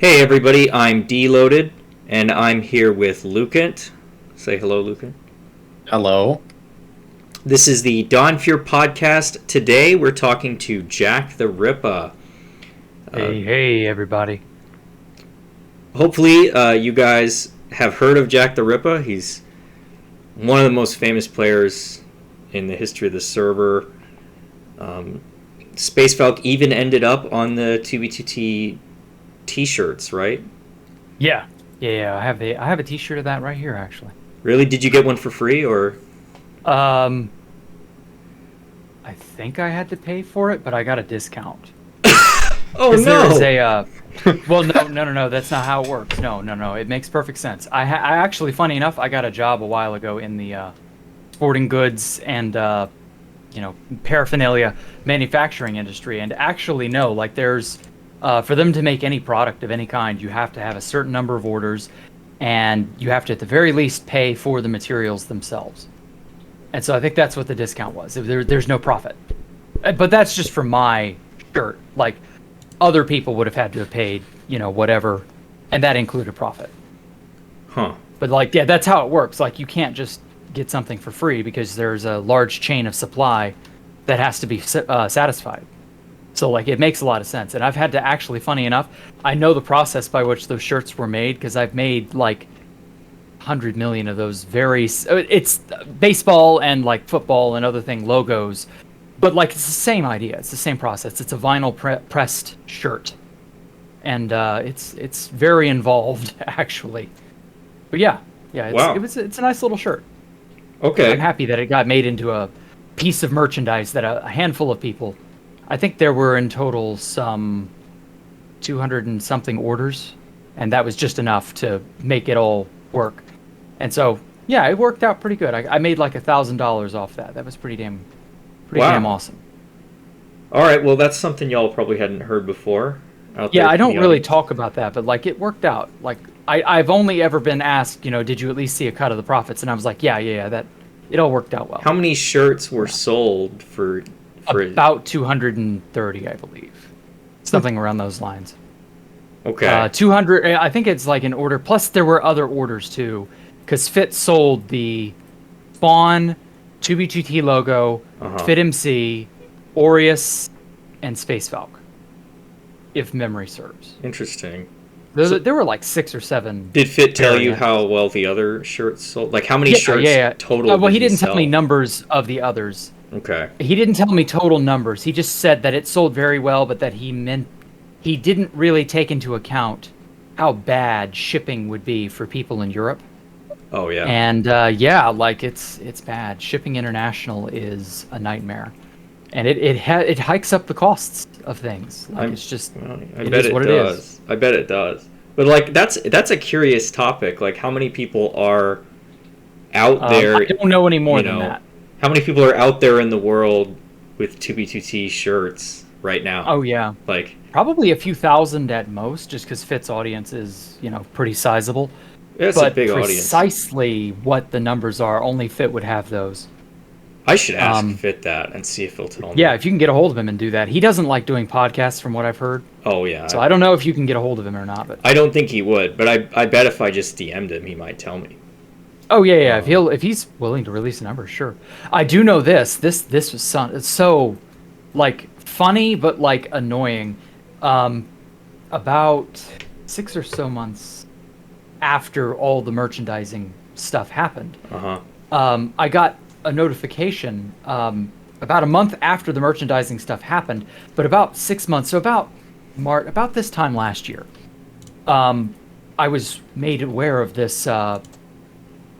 Hey everybody, I'm D-Loaded, and I'm here with Lukent. Say hello, Lukent. Hello. This is the Dawn Fear podcast. Today we're talking to Jacktherippa. Uh, Hey, everybody. Hopefully, you guys have heard of Jacktherippa. He's one of the most famous players in the history of the server. Space Falcon even ended up on the 2B2T t-shirts, right? Yeah. I have a T-shirt of that right here, actually. Really? Did you get one for free, or? Um, I think I had to pay for it, but I got a discount. Oh 'Cause there is no! well, no. That's not how it works. No. It makes perfect sense. I actually, funny enough, I got a job a while ago in the sporting goods and paraphernalia manufacturing industry, and actually, no, like there's for them to make any product of any kind, you have to have a certain number of orders, and you have to, at the very least, pay for the materials themselves. And so I think that's what the discount was. There's no profit. But that's just for my shirt. Like, other people would have had to have paid, whatever, and that included profit. Huh. But, like, yeah, that's how it works. Like, you can't just get something for free because there's a large chain of supply that has to be satisfied. So, like, it makes a lot of sense. And I've had to actually, funny enough, I know the process by which those shirts were made because I've made, like, 100 million of those it's baseball and, like, football and other thing logos. But, like, it's the same idea. It's the same process. It's a vinyl pressed shirt. And it's very involved, actually. But, yeah. Wow. It's a nice little shirt. Okay. I'm happy that it got made into a piece of merchandise that a handful of people. I think there were in total some 200 and something orders, and that was just enough to make it all work. And so, yeah, it worked out pretty good. I made like $1,000 off that. That was pretty damn Wow. awesome. All right. Well, that's something y'all probably hadn't heard before. Out Yeah, there I from don't the really audience. talk about that, but like it worked out. Like I've only ever been asked, did you at least see a cut of the profits? And I was like, yeah, that it all worked out well. How many shirts were sold for? About 230, I believe. Something around those lines. Okay. 200, I think it's like an order. Plus, there were other orders too, because Fit sold the Spawn, 2B2T logo, Fit MC, Aureus, and Space Falcon, if memory serves. Interesting. There were like 6 or 7. Did Fit tell you variants. how well the other shirts sold? Like how many shirts Yeah. total? Well, did he didn't tell me sell? numbers of the others. Okay. He didn't tell me total numbers. He just said that it sold very well, but that he didn't really take into account how bad shipping would be for people in Europe. Oh yeah. And like it's bad. Shipping international is a nightmare, and it hikes up the costs of things. Like it's just Well, I it bet is it what it does. is. I bet it does. But like that's a curious topic. Like how many people are out there? I don't know any more you than know, that. How many people are out there in the world with 2B2T shirts right now? Oh yeah, Like probably a few thousand at most, just because Fit's audience is pretty sizable. it's a But big audience. precisely what the numbers are, only Fit would have those. I should ask Um, Fit that and see if he'll tell me. Yeah, if you can get a hold of him and do that. He doesn't like doing podcasts, from what I've heard. Oh yeah. So I don't know if you can get a hold of him or not. But I don't think he would, but I bet if I just DM'd him, he might tell me. oh yeah. If he's willing to release a number, sure. I do know this. This was it's so like funny but like annoying. About 6 or so months after all the merchandising stuff happened, I got a notification about a month after the merchandising stuff happened, but about 6 months, so about about this time last year, I was made aware of this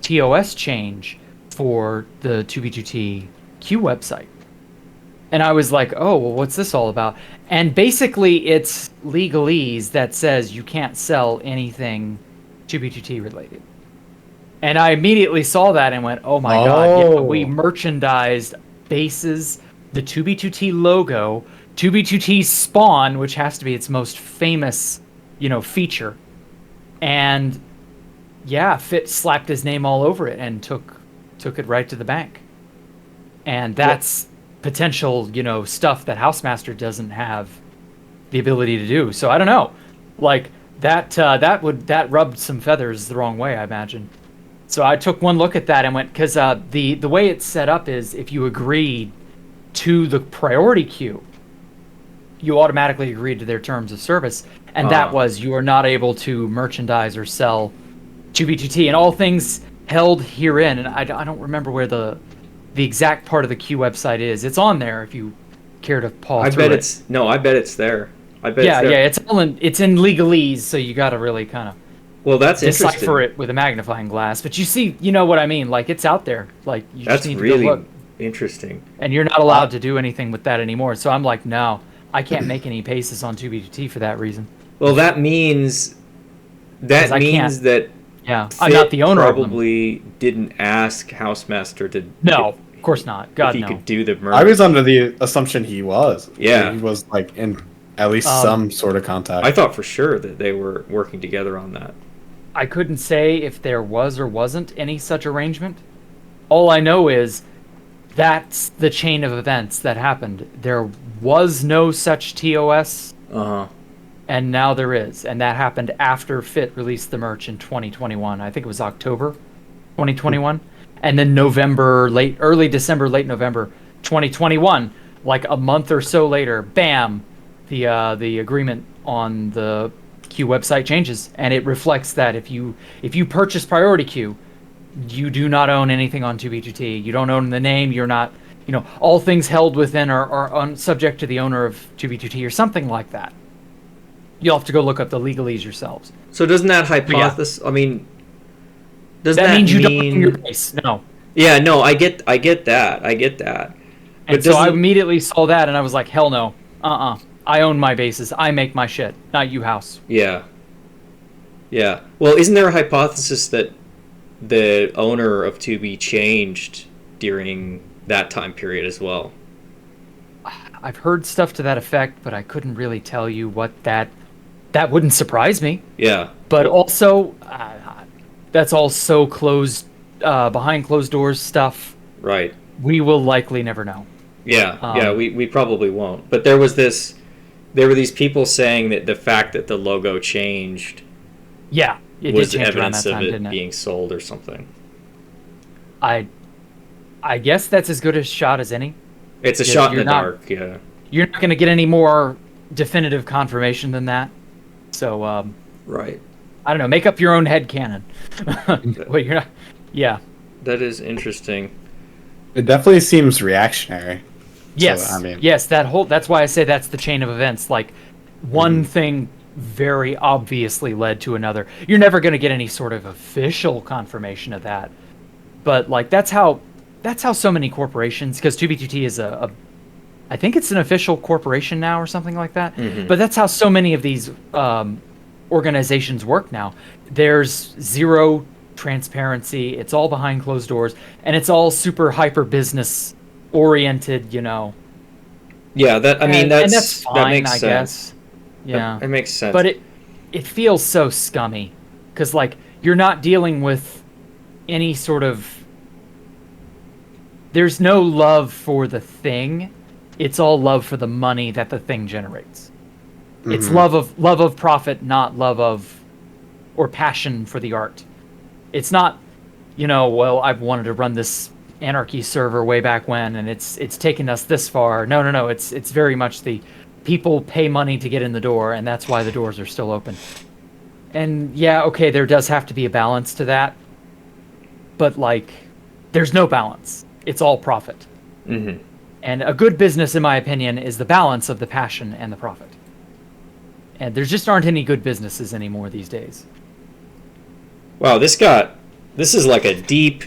TOS change for the 2B2T Q website. And I was like, oh, well, what's this all about? And basically, it's legalese that says you can't sell anything 2B2T related. And I immediately saw that and went, oh my God, yeah, we merchandised bases, the 2B2T logo, 2B2T Spawn, which has to be its most famous, feature. And yeah, Fit slapped his name all over it and took it right to the bank. And that's potential, stuff that Housemaster doesn't have the ability to do. So I don't know. Like That rubbed some feathers the wrong way, I imagine. So I took one look at that and went, because the way it's set up is if you agree to the priority queue, you automatically agreed to their terms of service, and that was you are not able to merchandise or sell 2B2T and all things held herein. And I don't remember where the exact part of the queue website is. It's on there if you care to paw through it. I bet it's there. I bet yeah, it's there. yeah, it's in legalese, so you got to really kind of decipher it with a magnifying glass. But you know what I mean? Like, it's out there. Like, you just need to go look. Interesting. And you're not allowed to do anything with that anymore. So I'm like, no, I can't make any paces on 2B2T for that reason. Well, that means that yeah, I'm not the owner. Probably didn't ask Housemaster to. No, of course not. God, if he could do the merge. I was under the assumption he was. Yeah, he was like in at least some sort of contact. I thought for sure that they were working together on that. I couldn't say if there was or wasn't any such arrangement. All I know is that's the chain of events that happened. There was no such TOS. And now there is. And that happened after Fit released the merch in 2021. I think it was October 2021. And then early December, late November 2021, like a month or so later, bam, the agreement on the queue website changes. And it reflects that if you purchase priority queue, you do not own anything on 2B2T. You don't own the name. You're not, all things held within are subject to the owner of 2B2T or something like that. You'll have to go look up the legalese yourselves. So doesn't that hypothesis? Yeah. I mean, does that means you don't own your base? No. Yeah, no, I get that. And so I immediately saw that, and I was like, hell no. I own my bases. I make my shit, not you, House. Yeah. Yeah. Well, isn't there a hypothesis that the owner of 2B changed during that time period as well? I've heard stuff to that effect, but I couldn't really tell you what that wouldn't surprise me. Yeah. But also, that's all so closed, behind closed doors stuff. Right. We will likely never know. Yeah. We probably won't. But there were these people saying that the fact that the logo changed. Yeah. It was did change evidence around that time, of it being sold or something. I guess that's as good a shot as any. It's a shot in the dark, yeah. You're not going to get any more definitive confirmation than that. So, right. I don't know. Make up your own headcanon. Well, you're not. Yeah. That is interesting. It definitely seems reactionary. Yes. So, I mean, yes. That's why I say that's the chain of events. Like, one thing very obviously led to another. You're never going to get any sort of official confirmation of that. But like, that's how so many corporations, because 2B2T is I think it's an official corporation now or something like that. Mm-hmm. But that's how so many of these organizations work now. There's zero transparency. It's all behind closed doors, and it's all super hyper business oriented. Yeah, that's fine, that makes I sense. Guess. Yeah, it makes sense. But it feels so scummy because like you're not dealing with any sort of. There's no love for the thing. It's all love for the money that the thing generates. Mm-hmm. It's love of profit, not love of or passion for the art. It's not, well, I've wanted to run this anarchy server way back when, and it's taken us this far. No. It's very much the people pay money to get in the door, and that's why the doors are still open. And yeah, okay, there does have to be a balance to that, but like, there's no balance. It's all profit. Mm-hmm. And a good business, in my opinion, is the balance of the passion and the profit. And there just aren't any good businesses anymore these days. Wow, this is like a deep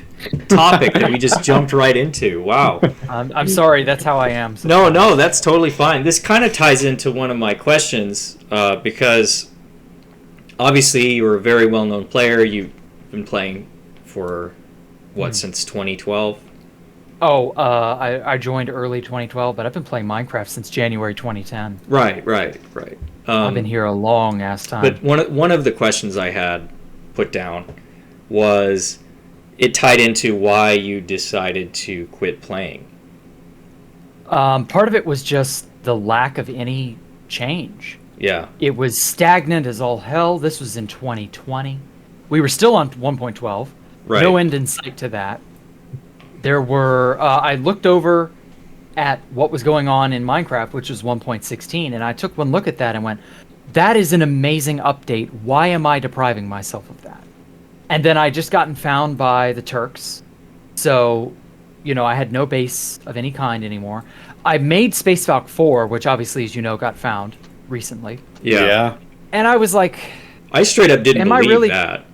topic that we just jumped right into. Wow. I'm sorry, that's how I am. No, that's totally fine. This kind of ties into one of my questions because obviously you're a very well-known player. You've been playing for, since 2012? Oh, I joined early 2012, but I've been playing Minecraft since January 2010. Right. I've been here a long ass time. But one of the questions I had put down was it tied into why you decided to quit playing. Part of it was just the lack of any change. Yeah. It was stagnant as all hell. This was in 2020. We were still on 1.12. Right. No end in sight to that. There were... I looked over at what was going on in Minecraft, which was 1.16, and I took one look at that and went, that is an amazing update. Why am I depriving myself of that? And then I just gotten found by the Turks. So, I had no base of any kind anymore. I made Space Falcon 4, which obviously, as you know, got found recently. Yeah. And I was like, I straight up didn't believe that.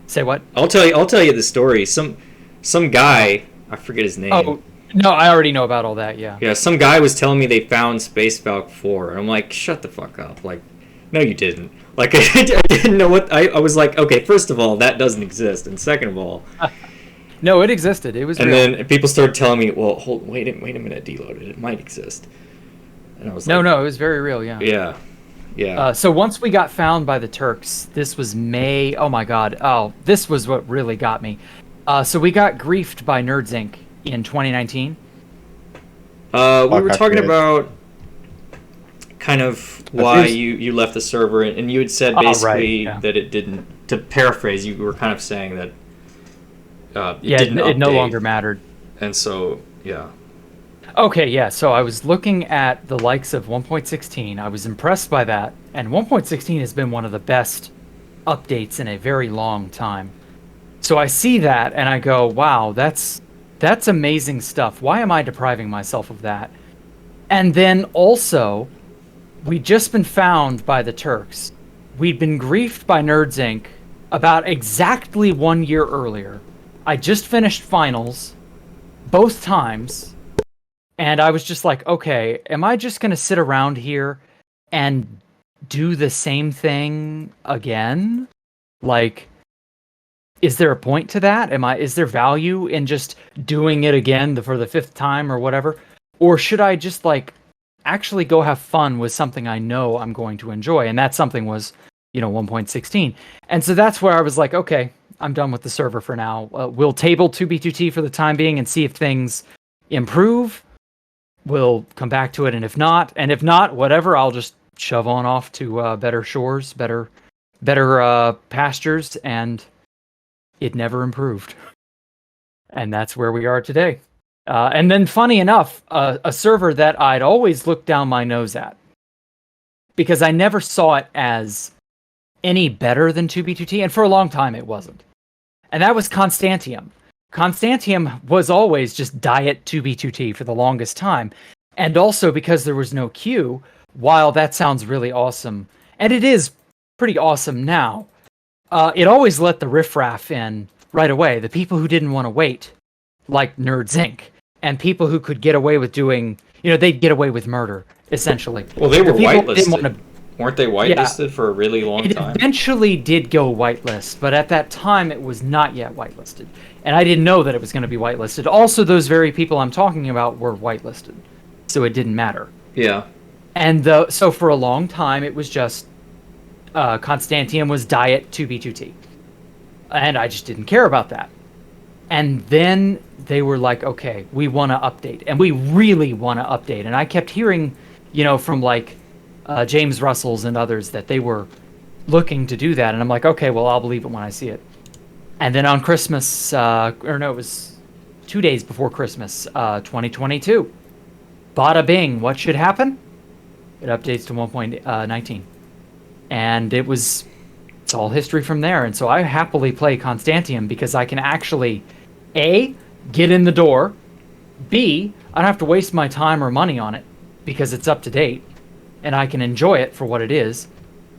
Say what? I'll tell you the story. Some guy, I forget his name. Oh, no, I already know about all that, yeah. Yeah, some guy was telling me they found Space Falcon 4, and I'm like, shut the fuck up. Like, no, you didn't. Like, I didn't know what... I was like, okay, first of all, that doesn't exist, and second of all... No, it existed. It was and real. Then people started telling me, well, wait a minute, Deloaded, it might exist. And I was like... No, it was very real, yeah. Yeah. So once we got found by the Turks, this was May... Oh, my God. Oh, this was what really got me. So we got griefed by Nerds Inc. in 2019. We were talking about kind of why you left the server, and you had said basically that it didn't... To paraphrase, you were kind of saying that it no longer mattered. And so, yeah. Okay, yeah, so I was looking at the likes of 1.16. I was impressed by that, and 1.16 has been one of the best updates in a very long time. So I see that, and I go, wow, that's amazing stuff. Why am I depriving myself of that? And then also, we'd just been found by the Turks. We'd been griefed by Nerds Inc. about exactly 1 year earlier. I just finished finals both times, and I was just like, okay, am I just going to sit around here and do the same thing again? Like, is there a point to that? Is there value in just doing it again for the fifth time or whatever? Or should I just actually go have fun with something I know I'm going to enjoy? And that something was, 1.16. And so that's where I was like, okay, I'm done with the server for now. We'll table 2B2T for the time being and see if things improve. We'll come back to it, and if not, whatever, I'll just shove on off to better shores, better pastures, and it never improved. And that's where we are today. And then, funny enough, a server that I'd always looked down my nose at, because I never saw it as any better than 2B2T, and for a long time it wasn't. And that was Constantium. Constantium was always just diet 2B2T for the longest time. And also because there was no queue, while that sounds really awesome, and it is pretty awesome now, it always let the riffraff in right away. The people who didn't want to wait, like Nerds Inc., and people who could get away with doing, they'd get away with murder, essentially. Well, they were whitelisted. Weren't they whitelisted for a really long time? It eventually did go whitelist, but at that time it was not yet whitelisted. And I didn't know that it was going to be whitelisted. Also, those very people I'm talking about were whitelisted, so it didn't matter. Yeah. And so for a long time, it was just Constantium was diet 2B2T. And I just didn't care about that. And then they were like, okay, we want to update. And we really want to update. And I kept hearing, from James Russell's and others that they were looking to do that. And I'm like, okay, well, I'll believe it when I see it. And then on Christmas, it was 2 days before Christmas, 2022. Bada bing, what should happen? It updates to 1.19. And it's all history from there. And so I happily play Constantium because I can actually, A, get in the door, B, I don't have to waste my time or money on it because it's up to date, and I can enjoy it for what it is.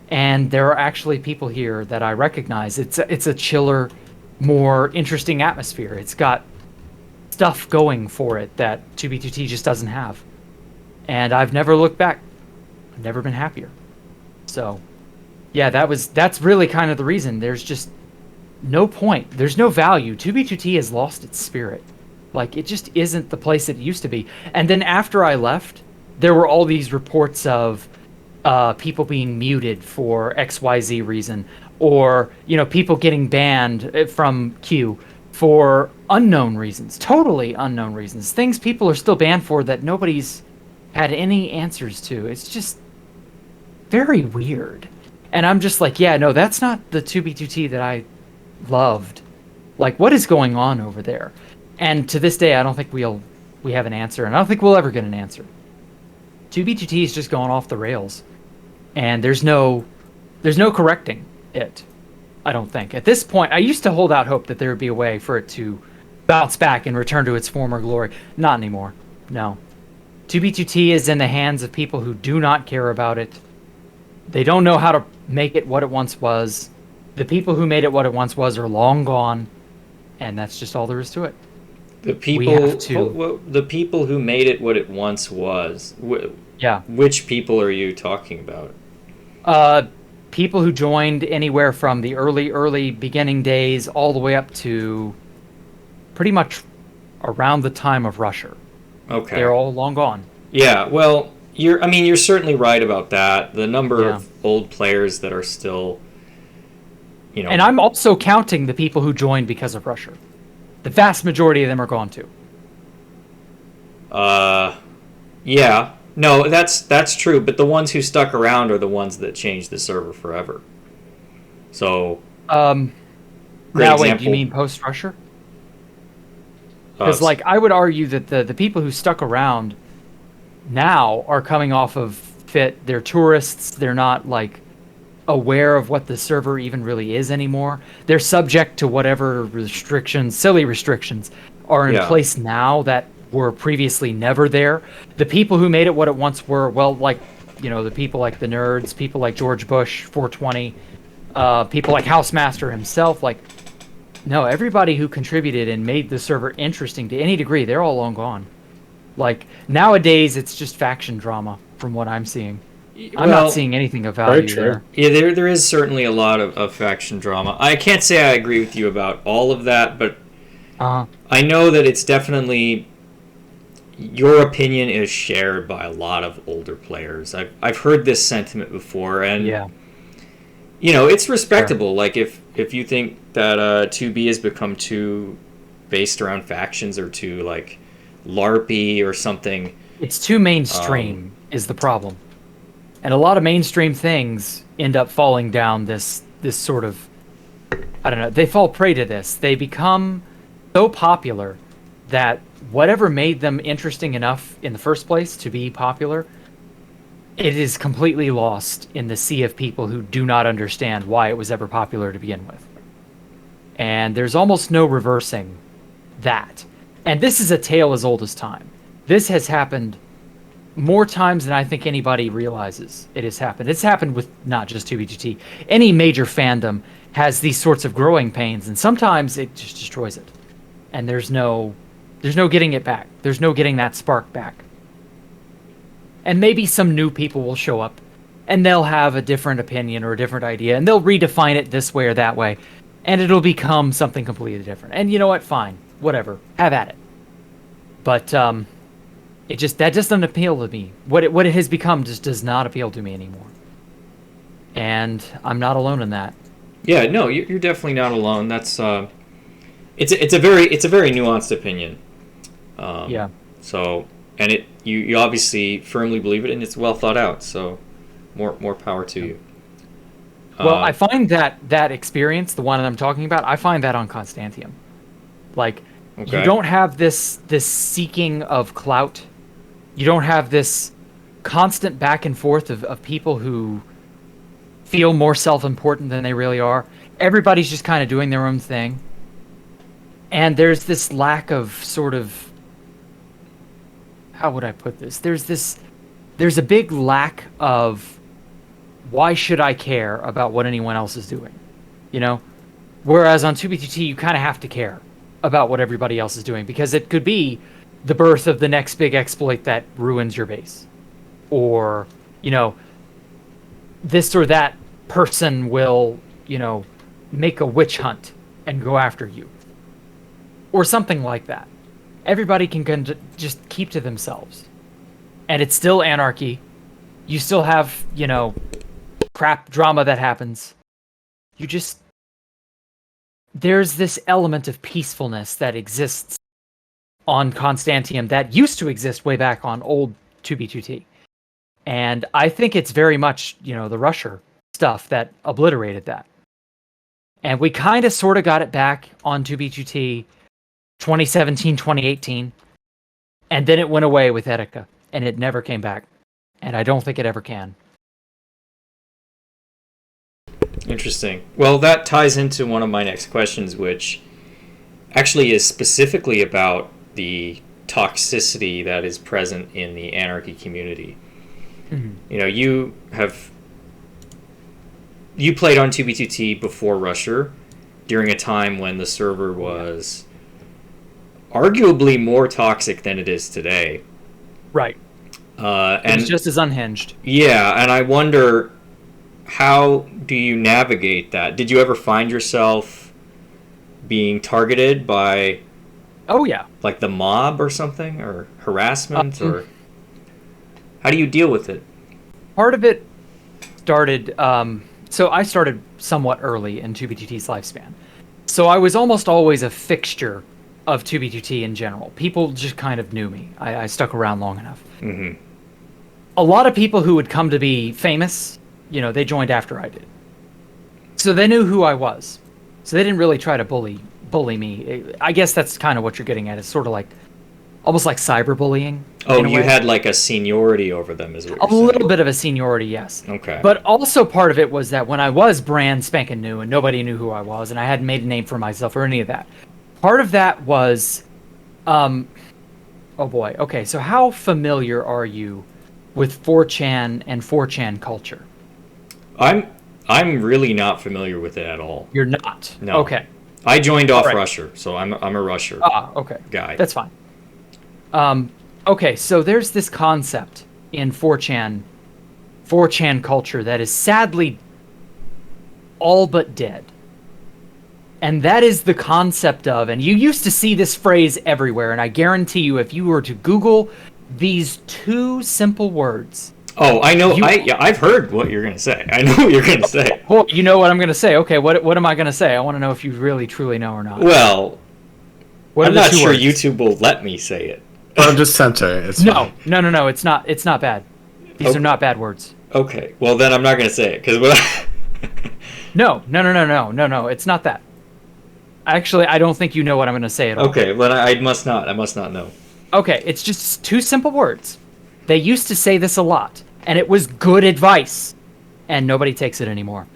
And there are actually people here that I recognize. It's a chiller, more interesting atmosphere. It's got stuff going for it that 2B2T just doesn't have. And I've never looked back. I've never been happier. So, yeah, that's really kind of the reason. There's just no point. There's no value. 2B2T has lost its spirit. It just isn't the place it used to be. And then after I left, there were all these reports of people being muted for XYZ reason, or people getting banned from Q for unknown reasons, totally unknown reasons, things people are still banned for that nobody's had any answers to. It's just very weird. And I'm just like, yeah, no, that's not the 2B2T that I loved. Like, what is going on over there? And to this day, I don't think we have an answer, and I don't think we'll ever get an answer. 2B2T is just going off the rails, and there's no correcting it. I don't think. At this point, I used to hold out hope that there would be a way for it to bounce back and return to its former glory. Not anymore. No. 2B2T is in the hands of people who do not care about it. They don't know how to make it what it once was. The people who made it what it once was are long gone, and that's just all there is to it. The people who made it what it once was. Yeah. Which people are you talking about? People who joined anywhere from the early beginning days all the way up to pretty much around the time of Rusher. Okay. They're all long gone. Yeah, well, you're certainly right about that. The number of old players that are still, And I'm also counting the people who joined because of Rusher. The vast majority of them are gone too. Yeah. No, that's true, but the ones who stuck around are the ones that changed the server forever. So, now wait, do you mean post-Rusher? Because, I would argue that the people who stuck around now are coming off of Fit. They're tourists. They're not, aware of what the server even really is anymore. They're subject to whatever silly restrictions are in place now that were previously never there. The people who made it what it once were, the people like the nerds, people like George Bush, 420, people like Housemaster himself, no, everybody who contributed and made the server interesting to any degree, they're all long gone. Nowadays, it's just faction drama, from what I'm seeing. I'm not seeing anything of value there. Yeah, there is certainly a lot of faction drama. I can't say I agree with you about all of that, but I know that it's definitely... Your opinion is shared by a lot of older players. I've heard this sentiment before, and it's respectable. Sure. If you think that 2B has become too based around factions or too LARPy or something, it's too mainstream is the problem, and a lot of mainstream things end up falling down this sort of, I don't know. They fall prey to this. They become so popular that whatever made them interesting enough in the first place to be popular, it is completely lost in the sea of people who do not understand why it was ever popular to begin with. And there's almost no reversing that. And this is a tale as old as time. This has happened more times than I think anybody realizes it has happened. It's happened with not just 2B2T. Any major fandom has these sorts of growing pains, and sometimes it just destroys it. And there's no getting it back. There's no getting that spark back. And maybe some new people will show up, and they'll have a different opinion or a different idea, and they'll redefine it this way or that way, and it'll become something completely different. And you know what? Fine. Whatever. Have at it. But that just doesn't appeal to me. What it has become just does not appeal to me anymore. And I'm not alone in that. Yeah, no, you're definitely not alone. That's it's a very nuanced opinion. So, and you obviously firmly believe it, and it's well thought out. So, more power to you. Well, I find that experience, the one that I'm talking about, I find that on Constantium. You don't have this seeking of clout. You don't have this constant back and forth of people who feel more self-important than they really are. Everybody's just kind of doing their own thing. And there's this lack of sort of... How would I put this? There's a big lack of why should I care about what anyone else is doing? Whereas on 2B2T, you kind of have to care about what everybody else is doing, because it could be the birth of the next big exploit that ruins your base. Or, this or that person will, make a witch hunt and go after you. Or something like that. Everybody can just keep to themselves. And it's still anarchy. You still have, crap drama that happens. There's this element of peacefulness that exists on Constantium that used to exist way back on old 2B2T. And I think it's very much, the Rusher stuff that obliterated that. And we kind of sort of got it back on 2B2T 2017, 2018. And then it went away with Etika. And it never came back. And I don't think it ever can. Interesting. Well, that ties into one of my next questions, which actually is specifically about the toxicity that is present in the anarchy community. Mm-hmm. You played on 2B2T before Rusher during a time when the server was arguably more toxic than it is today. Right. And it's just as unhinged. Yeah, and I wonder, how do you navigate that? Did you ever find yourself being targeted by like the mob or something, or harassment, or how do you deal with it? Part of it started so I started somewhat early in 2B2T's lifespan. So I was almost always a fixture of 2B2T in general. People just kind of knew me. I stuck around long enough. Mm-hmm. A lot of people who would come to be famous, they joined after I did. So they knew who I was. So they didn't really try to bully me. I guess that's kind of what you're getting at. It's sort of like, almost like cyberbullying. Oh, you had like a seniority over them, is what you're saying. A little bit of a seniority, yes. Okay. But also part of it was that when I was brand spanking new and nobody knew who I was and I hadn't made a name for myself or any of that, part of that was, oh boy. Okay, so how familiar are you with 4chan and 4chan culture? I'm really not familiar with it at all. You're not? No. Okay. I joined off Rusher, so I'm a Rusher guy. That's fine. Okay, so there's this concept in 4chan culture that is sadly all but dead. And that is the concept of, and you used to see this phrase everywhere, and I guarantee you if you were to Google these two simple words. Oh, I know. I've heard what you're going to say. I know what you're going to say. Well, you know what I'm going to say. Okay, what am I going to say? I want to know if you really, truly know or not. Well, I'm not sure YouTube will let me say it. Well, just censor it. It's no. It's not bad. These are not bad words. Okay. Well, then I'm not going to say it because No. It's not that. Actually, I don't think you know what I'm going to say at all. Okay, but I must not. I must not know. Okay, it's just two simple words. They used to say this a lot, and it was good advice, and nobody takes it anymore.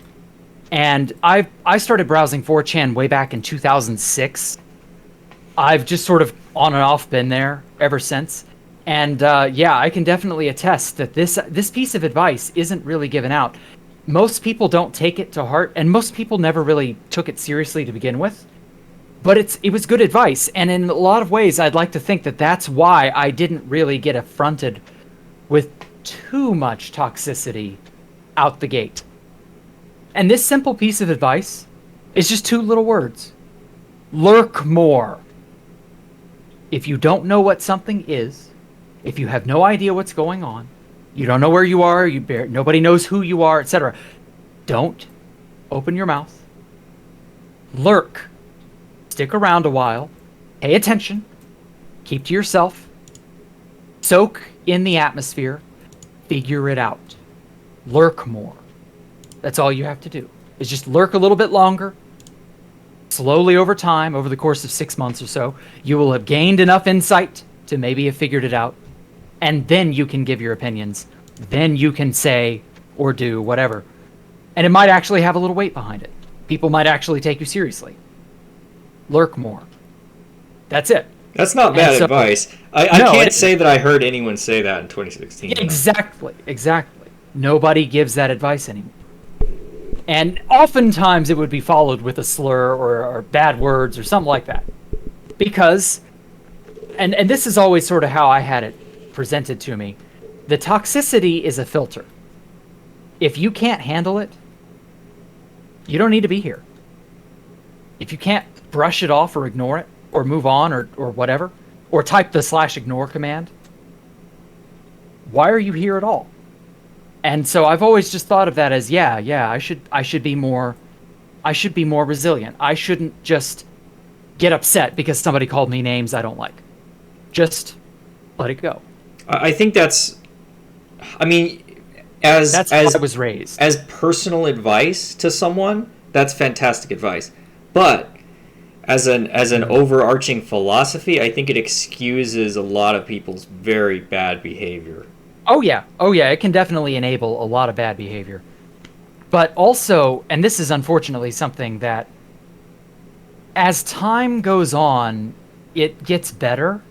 And I started browsing 4chan way back in 2006. I've just sort of on and off been there ever since. And I can definitely attest that this piece of advice isn't really given out. Most people don't take it to heart, and most people never really took it seriously to begin with. But it was good advice, and in a lot of ways, I'd like to think that that's why I didn't really get affronted with too much toxicity out the gate. And this simple piece of advice is just two little words. Lurk more. If you don't know what something is, if you have no idea what's going on, you don't know where you are, nobody knows who you are, etc., don't open your mouth. Lurk. Stick around a while. Pay attention. Keep to yourself. Soak in the atmosphere. Figure it out. Lurk more. That's all you have to do, is just lurk a little bit longer. Slowly over time, over the course of 6 months or so, you will have gained enough insight to maybe have figured it out. And then you can give your opinions. Then you can say or do whatever. And it might actually have a little weight behind it. People might actually take you seriously. Lurk more. That's it. That's not bad advice. I can't say that I heard anyone say that in 2016. Exactly. Nobody gives that advice anymore. And oftentimes it would be followed with a slur or bad words or something like that. Because, and this is always sort of how I had it presented to me, the toxicity is a filter. If you can't handle it, you don't need to be here. If you can't brush it off or ignore it or move on or whatever, or type the /ignore command, why are you here at all? And so I've always just thought of that as I should be more resilient. I shouldn't just get upset because somebody called me names I don't like. Just let it go. I think that's I mean, as That's how I was raised. as personal advice to someone, that's fantastic advice. But as an overarching philosophy, I think it excuses a lot of people's very bad behavior. Oh yeah, it can definitely enable a lot of bad behavior. But also, and this is unfortunately something that, as time goes on, it gets better.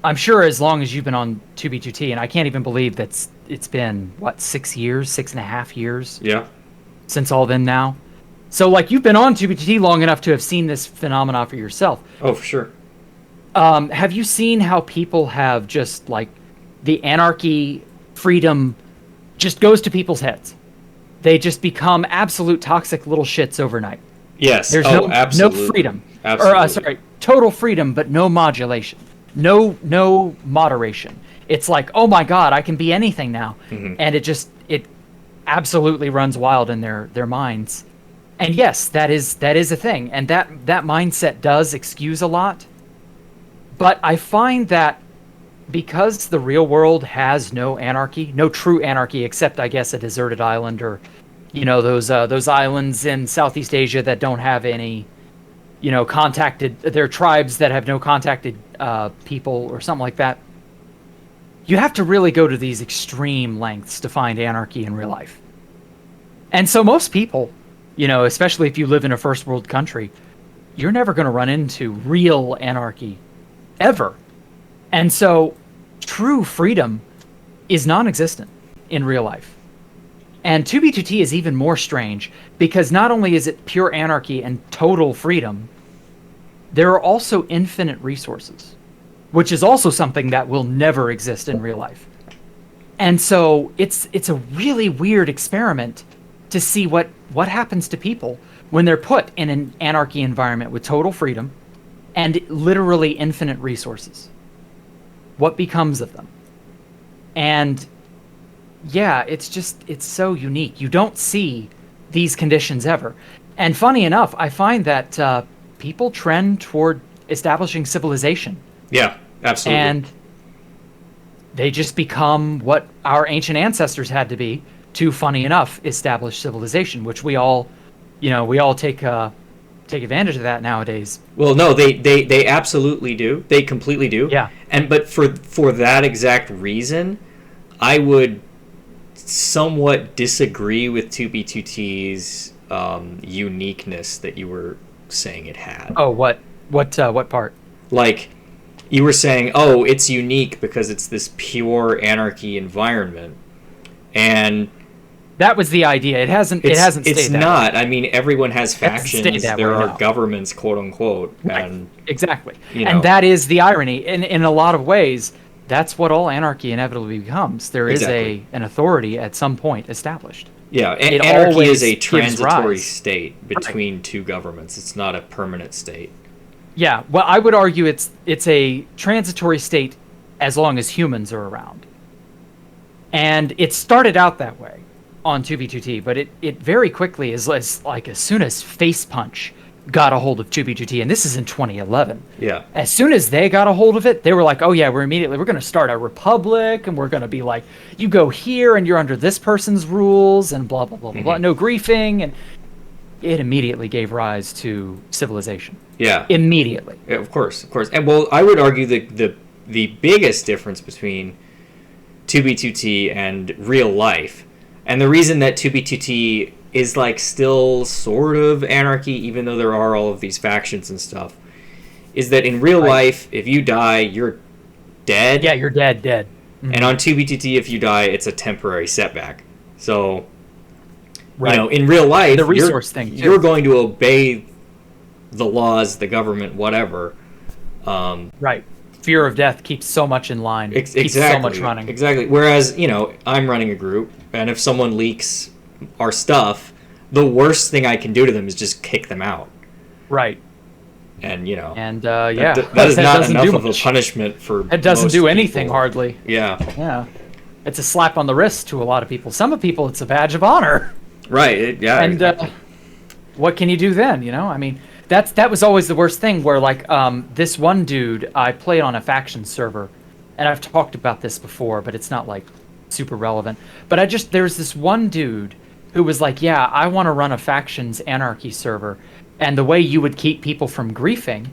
I'm sure as long as you've been on 2B2T, and I can't even believe it's been, what, 6 years, 6.5 years? Yeah. Since all then now. So, like, you've been on 2B2T long enough to have seen this phenomena for yourself. Oh, for sure. Have you seen how people have just, like, the anarchy, freedom, just goes to people's heads? They just become absolute toxic little shits overnight. Yes. There's no freedom. Absolutely. Or, total freedom, but no modulation. No moderation. It's like, oh my God, I can be anything now. Mm-hmm. And it absolutely runs wild in their minds. And yes, that is a thing. And that mindset does excuse a lot. But I find that because the real world has no anarchy, no true anarchy, except I guess a deserted island or, those islands in Southeast Asia that don't have any, they're tribes that have no contacted people or something like that. You have to really go to these extreme lengths to find anarchy in real life. And so most people, especially if you live in a first world country, you're never going to run into real anarchy ever. And so true freedom is non-existent in real life. And 2B2T is even more strange because not only is it pure anarchy and total freedom, there are also infinite resources, which is also something that will never exist in real life. And so it's a really weird experiment to see what happens to people when they're put in an anarchy environment with total freedom and literally infinite resources. What becomes of them? And yeah, it's so unique. You don't see these conditions ever. And funny enough, I find that people trend toward establishing civilization. Yeah, absolutely. And they just become what our ancient ancestors had to be to, funny enough, establish civilization, which we all take advantage of that nowadays. Well, no, they absolutely do. They completely do. Yeah. But for that exact reason, I would somewhat disagree with 2B2T's uniqueness that you were saying it had. Oh, what part? Like, you were saying, oh, it's unique because it's this pure anarchy environment, and that was the idea. It hasn't stayed that way. It's not. I mean, everyone has factions. There are now. Governments, quote unquote, right. and exactly. And that is the irony. In a lot of ways, that's what all anarchy inevitably becomes. There is an authority at some point established. Yeah, anarchy is a transitory state between two governments. It's not a permanent state. Yeah, well, I would argue it's a transitory state as long as humans are around. And it started out that way on 2B2T, but it very quickly is like as soon as Face Punch got a hold of 2B2T, and this is in 2011. Yeah. As soon as they got a hold of it, they were like, oh yeah, we're going to start a republic, and we're going to be like, you go here, and you're under this person's rules, and blah, blah, blah, blah, blah, no griefing, and it immediately gave rise to civilization. Yeah. Immediately. Yeah, of course. And well, I would argue the biggest difference between 2B2T and real life, and the reason that 2B2T is like still sort of anarchy, even though there are all of these factions and stuff, is that in real life, if you die, you're dead. Yeah, you're dead. Mm-hmm. And on 2B2T, if you die, it's a temporary setback. So, in real life, the resource thing, you're going to obey the laws, the government, whatever. Right. Fear of death keeps so much in line. Keeps so much running. Exactly. Whereas, I'm running a group, and if someone leaks our stuff, the worst thing I can do to them is just kick them out. Right. And, that is not enough of a punishment for it doesn't most do anything, people. hardly. Yeah. It's a slap on the wrist to a lot of people. Some people, it's a badge of honor. Right. And what can you do then, I mean, that was always the worst thing where, like, this one dude, I played on a faction server, and I've talked about this before, but it's not, like, super relevant. But there's this one dude who was like, yeah, I want to run a factions anarchy server, and the way you would keep people from griefing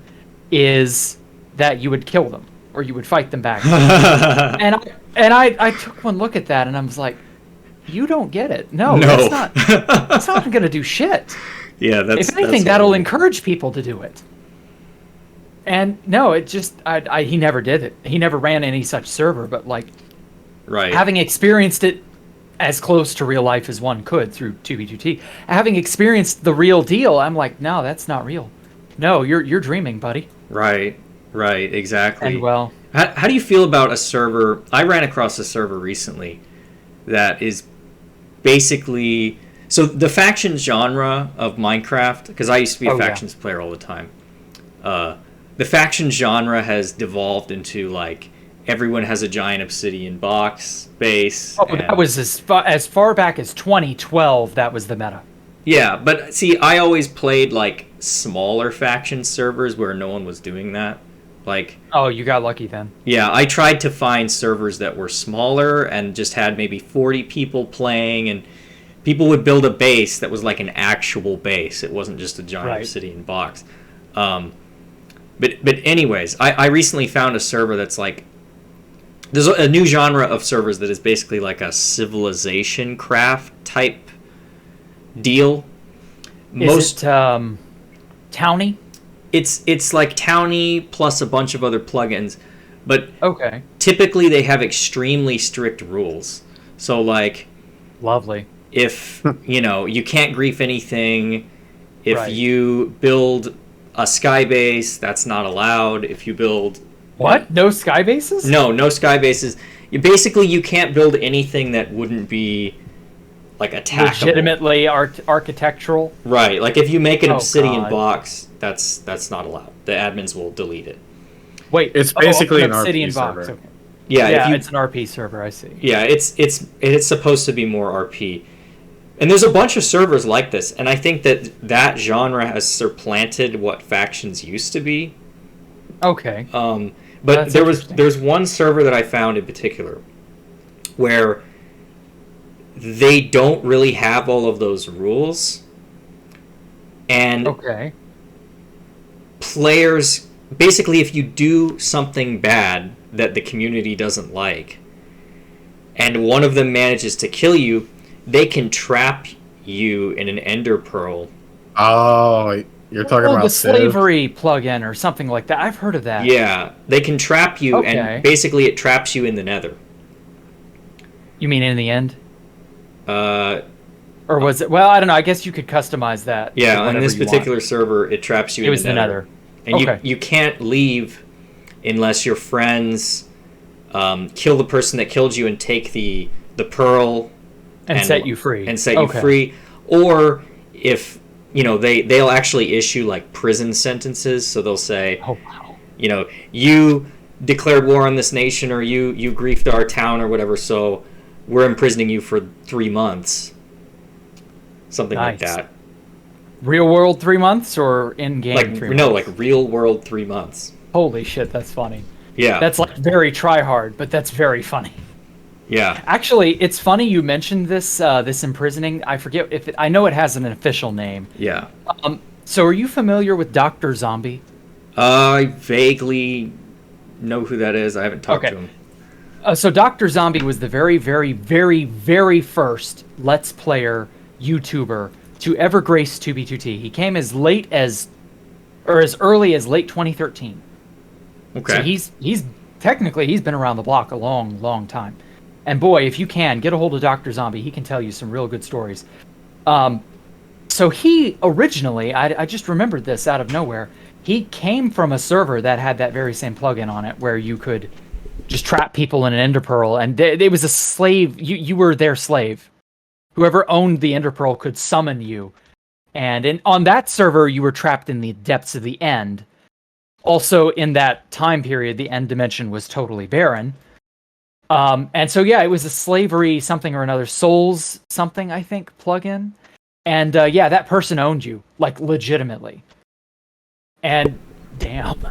is that you would kill them or you would fight them back. and I took one look at that and I was like, you don't get it. No. That's not going to do shit. Yeah, that's if anything, that'll encourage people to do it. And no, it just he never did it. He never ran any such server, but like, right, having experienced it as close to real life as one could through 2B2T, having experienced the real deal, I'm like, no, that's not real. No, you're dreaming, buddy. Right, exactly. And well, how do you feel about a server? I ran across a server recently that is basically, so the faction genre of Minecraft, because I used to be a factions player all the time. The faction genre has devolved into like everyone has a giant obsidian box base. Oh, that was as far back as 2012. That was the meta. Yeah, but see, I always played like smaller faction servers where no one was doing that. Like, oh, you got lucky then. Yeah, I tried to find servers that were smaller and just had maybe 40 people playing, and people would build a base that was like an actual base. It wasn't just a giant obsidian box. But anyways, I recently found a server that's like, there's a new genre of servers that is basically like a civilization craft type deal. Is it Towny? It's like Towny plus a bunch of other plugins, but okay. Typically they have extremely strict rules. So like, lovely. If you can't grief anything, if you build a sky base, that's not allowed. If you build no sky bases? No sky bases. You can't build anything that wouldn't be like attackable. Legitimately architectural. Right. Like if you make an obsidian box, that's not allowed. The admins will delete it. Wait, it's basically an obsidian RP box. server. Okay. Yeah, it's an RP server. I see. Yeah, it's supposed to be more RP. And there's a bunch of servers like this, and I think that genre has supplanted what factions used to be. Okay. But there's one server that I found in particular where they don't really have all of those rules, and players basically, if you do something bad that the community doesn't like, and one of them manages to kill you, they can trap you in an ender pearl. Oh, you're talking about the slavery plugin or something like that. I've heard of that. Yeah, they can trap you, and basically it traps you in the nether. You mean in the end? Or was it? Well, I don't know. I guess you could customize that. Yeah, on this particular server, it traps you in the nether. And you can't leave unless your friends kill the person that killed you and take the pearl and set you free. And set you free. Or if they'll actually issue like prison sentences, so they'll say, oh wow, you declared war on this nation, or you griefed our town or whatever, so we're imprisoning you for 3 months. Something like that. Real world 3 months or in game 3 months? No, like real world 3 months. Holy shit, that's funny. Yeah. That's like very try hard, but that's very funny. Yeah. Actually, it's funny you mentioned this this imprisoning. I forget if I know it has an official name. Yeah. So are you familiar with Dr. Zombie? I vaguely know who that is. I haven't talked to him. So Dr. Zombie was the very, very, very, very first Let's Player YouTuber to ever grace 2B2T. He came as early as late 2013. Okay. So he's been around the block a long, long time. And boy, if you can get a hold of Dr. Zombie, he can tell you some real good stories. So he originally, I just remembered this out of nowhere. He came from a server that had that very same plugin on it, where you could just trap people in an ender pearl, and it was a slave. You were their slave. Whoever owned the ender pearl could summon you, and on that server, you were trapped in the depths of the end. Also, in that time period, the end dimension was totally barren. And so, yeah, it was a slavery something or another, Souls something, I think, plugin. And yeah, that person owned you, like, legitimately. And damn,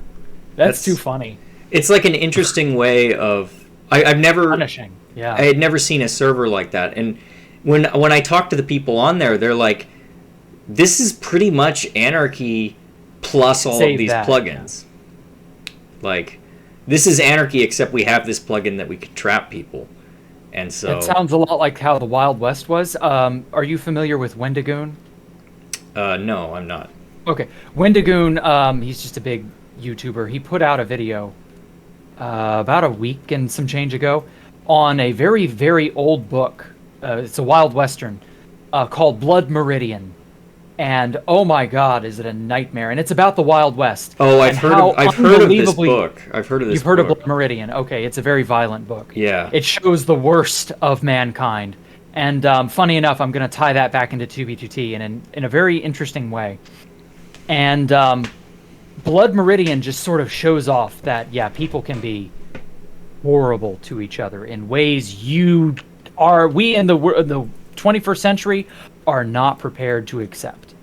that's too funny. It's like an interesting way of... I've never... Punishing. Yeah. I had never seen a server like that. And when I talk to the people on there, they're like, this is pretty much Anarchy plus all Save of these that, plugins. Like, this is Anarchy, except we have this plugin that we can trap people. And so It sounds a lot like how the Wild West was. Are you familiar with Wendigoon? no, I'm not. Okay. Wendigoon, he's just a big YouTuber. He put out a video about a week and some change ago on a very, very old book. It's a Wild Western called Blood Meridian. And oh my God, is it a nightmare? And it's about the Wild West. Oh, I've and heard how of this unbelievably- book. I've heard of this You've heard of book. Blood Meridian. Okay, it's a very violent book. Yeah. It shows the worst of mankind. And funny enough, I'm going to tie that back into 2B2T in a very interesting way. And Blood Meridian just sort of shows off that, yeah, people can be horrible to each other in ways we in the 21st century are not prepared to accept.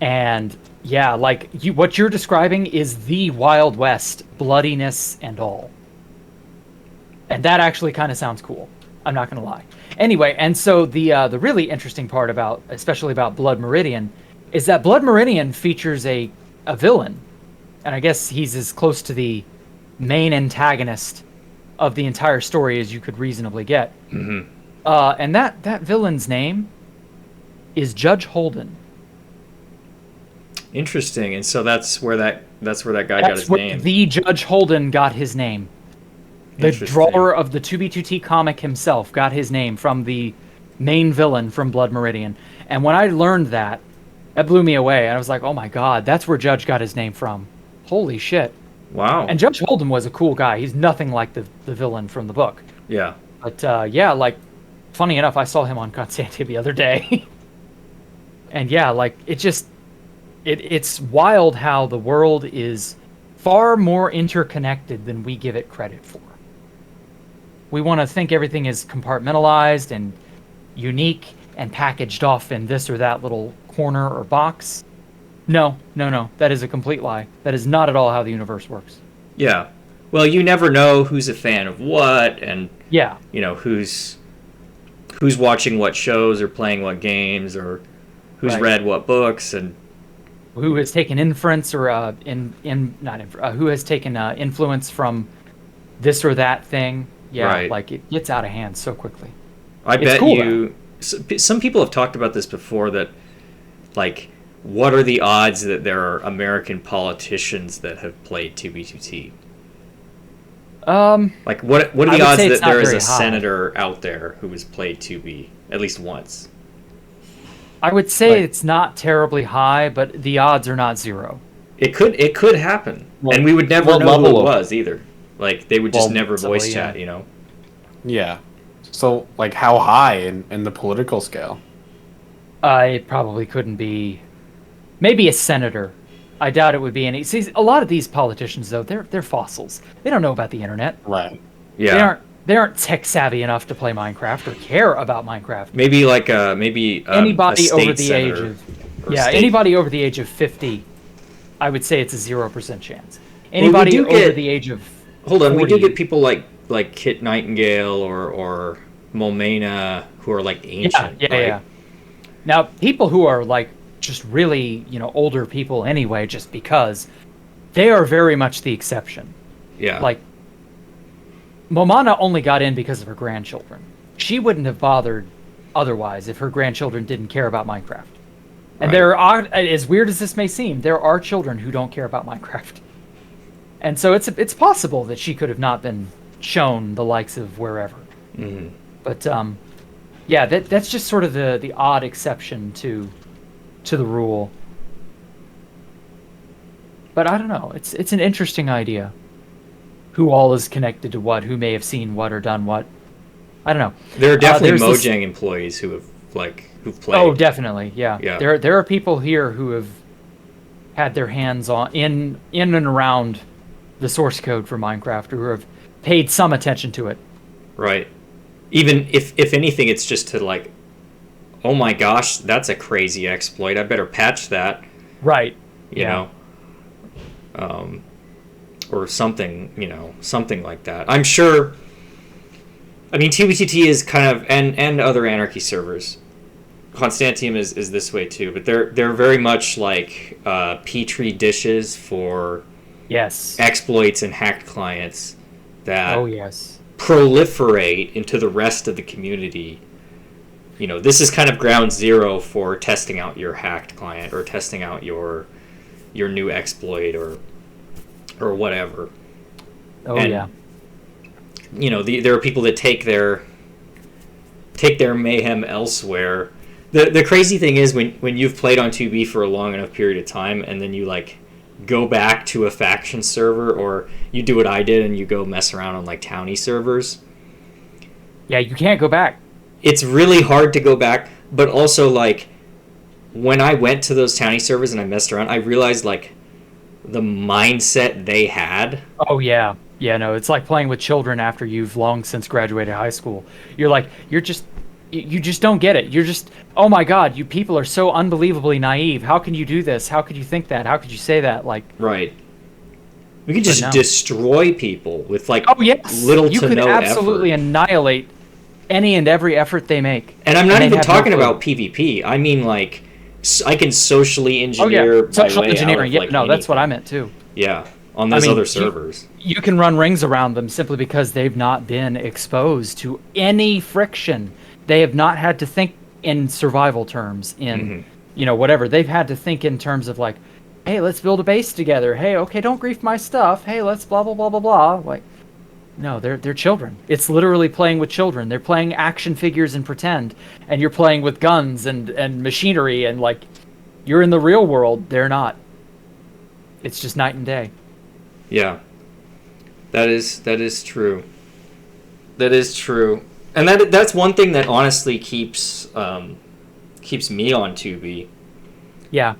And yeah, like what you're describing is the Wild West, bloodiness and all. And that actually kind of sounds cool. I'm not going to lie. Anyway, and so the really interesting part especially about Blood Meridian, is that Blood Meridian features a villain, and I guess he's as close to the main antagonist of the entire story as you could reasonably get. Mm-hmm. And that villain's name is Judge Holden. Interesting. And so that's where that guy got his name. The Judge Holden got his name. The drawer of the 2B2T comic himself got his name from the main villain from Blood Meridian. And when I learned that blew me away. And I was like, oh my God, that's where Judge got his name from. Holy shit. Wow. And Judge Holden was a cool guy. He's nothing like the villain from the book. Yeah. But yeah, like, funny enough, I saw him on Constantine the other day. And yeah, like, it's wild how the world is far more interconnected than we give it credit for. We want to think everything is compartmentalized and unique and packaged off in this or that little corner or box. No. That is a complete lie. That is not at all how the universe works. Yeah. Well, you never know who's a fan of what, and yeah, who's watching what shows or playing what games, or who's read what books, and who has taken inference or who has taken influence from this or that thing. Yeah, like it gets out of hand so quickly. I bet cool, some people have talked about this before, that like, what are the odds that there are American politicians that have played 2B2T? Like, what are the odds that there is a senator out there who has played 2B at least once? I would say it's not terribly high, but the odds are not zero. It could happen, and we would never know who it was either. Like, they would just never voice chat, Yeah. So, like, how high in the political scale? It probably couldn't be. Maybe a senator. I doubt it would be any. See, a lot of these politicians, though, they're fossils. They don't know about the internet. Right. Yeah. They aren't tech savvy enough to play Minecraft or care about Minecraft. Maybe like anybody a over the age of anybody over the age of 50, I would say it's a 0% chance. Anybody over the age of 40, we do get people like Kit Nightingale or Momena who are like ancient. Yeah. Now, people who are like just really, older people anyway, just because they are very much the exception. Yeah. Like, Momana only got in because of her grandchildren. She wouldn't have bothered otherwise if her grandchildren didn't care about Minecraft. And there are, as weird as this may seem, there are children who don't care about Minecraft. And so it's possible that she could have not been shown the likes of wherever. Mm-hmm. But yeah, that's just sort of the odd exception to the rule. But I don't know. It's an interesting idea. Who all is connected to what? Who may have seen what or done what? I don't know. There are definitely Mojang employees who've played. Oh, definitely, yeah. There are people here who have had their hands on in and around the source code for Minecraft, or who have paid some attention to it. Right. Even if anything, it's just to like, oh my gosh, that's a crazy exploit. I better patch that. Right. You know. Or something, something like that. I'm sure I mean, TBTT is kind of, and other Anarchy servers. Constantium is this way too, but they're very much like petri dishes for Yes. exploits and hacked clients that Oh yes. proliferate into the rest of the community. You know, this is kind of ground zero for testing out your hacked client or testing out your new exploit or whatever. Oh And, yeah. You know, there are people that take their mayhem elsewhere. The crazy thing is when you've played on 2B for a long enough period of time and then you like go back to a faction server, or you do what I did and you go mess around on like townie servers. Yeah, you can't go back. It's really hard to go back, but also like when I went to those townie servers and I messed around, I realized like the mindset they had. Oh yeah. Yeah, no, it's like playing with children after you've long since graduated high school. You just don't get it. You're just, oh my God, you people are so unbelievably naive. How can you do this? How could you think that? How could you say that? Like, Right. We could just no. destroy people with like oh yes, little you to could no absolutely effort. annihilate any and every effort they make. And I'm not they'd even have no talking clue. about PvP. I mean like I can socially Oh engineer yeah, my social way engineering. out of, Yeah, like, no, that's what I anything. meant too. Yeah, on those mean, other you- servers. You can run rings around them simply because they've not been exposed to any friction. They have not had to think in survival terms, in whatever. They've had to think in terms of like, hey, let's build a base together. Hey, okay, don't grief my stuff. Hey, let's blah blah blah blah blah. Like, no, they're children. It's literally playing with children. They're playing action figures and pretend, and you're playing with guns and machinery and like, you're in the real world. They're not. It's just night and day. Yeah. That is true. That is true. And that's one thing that honestly keeps me on 2B, Yeah.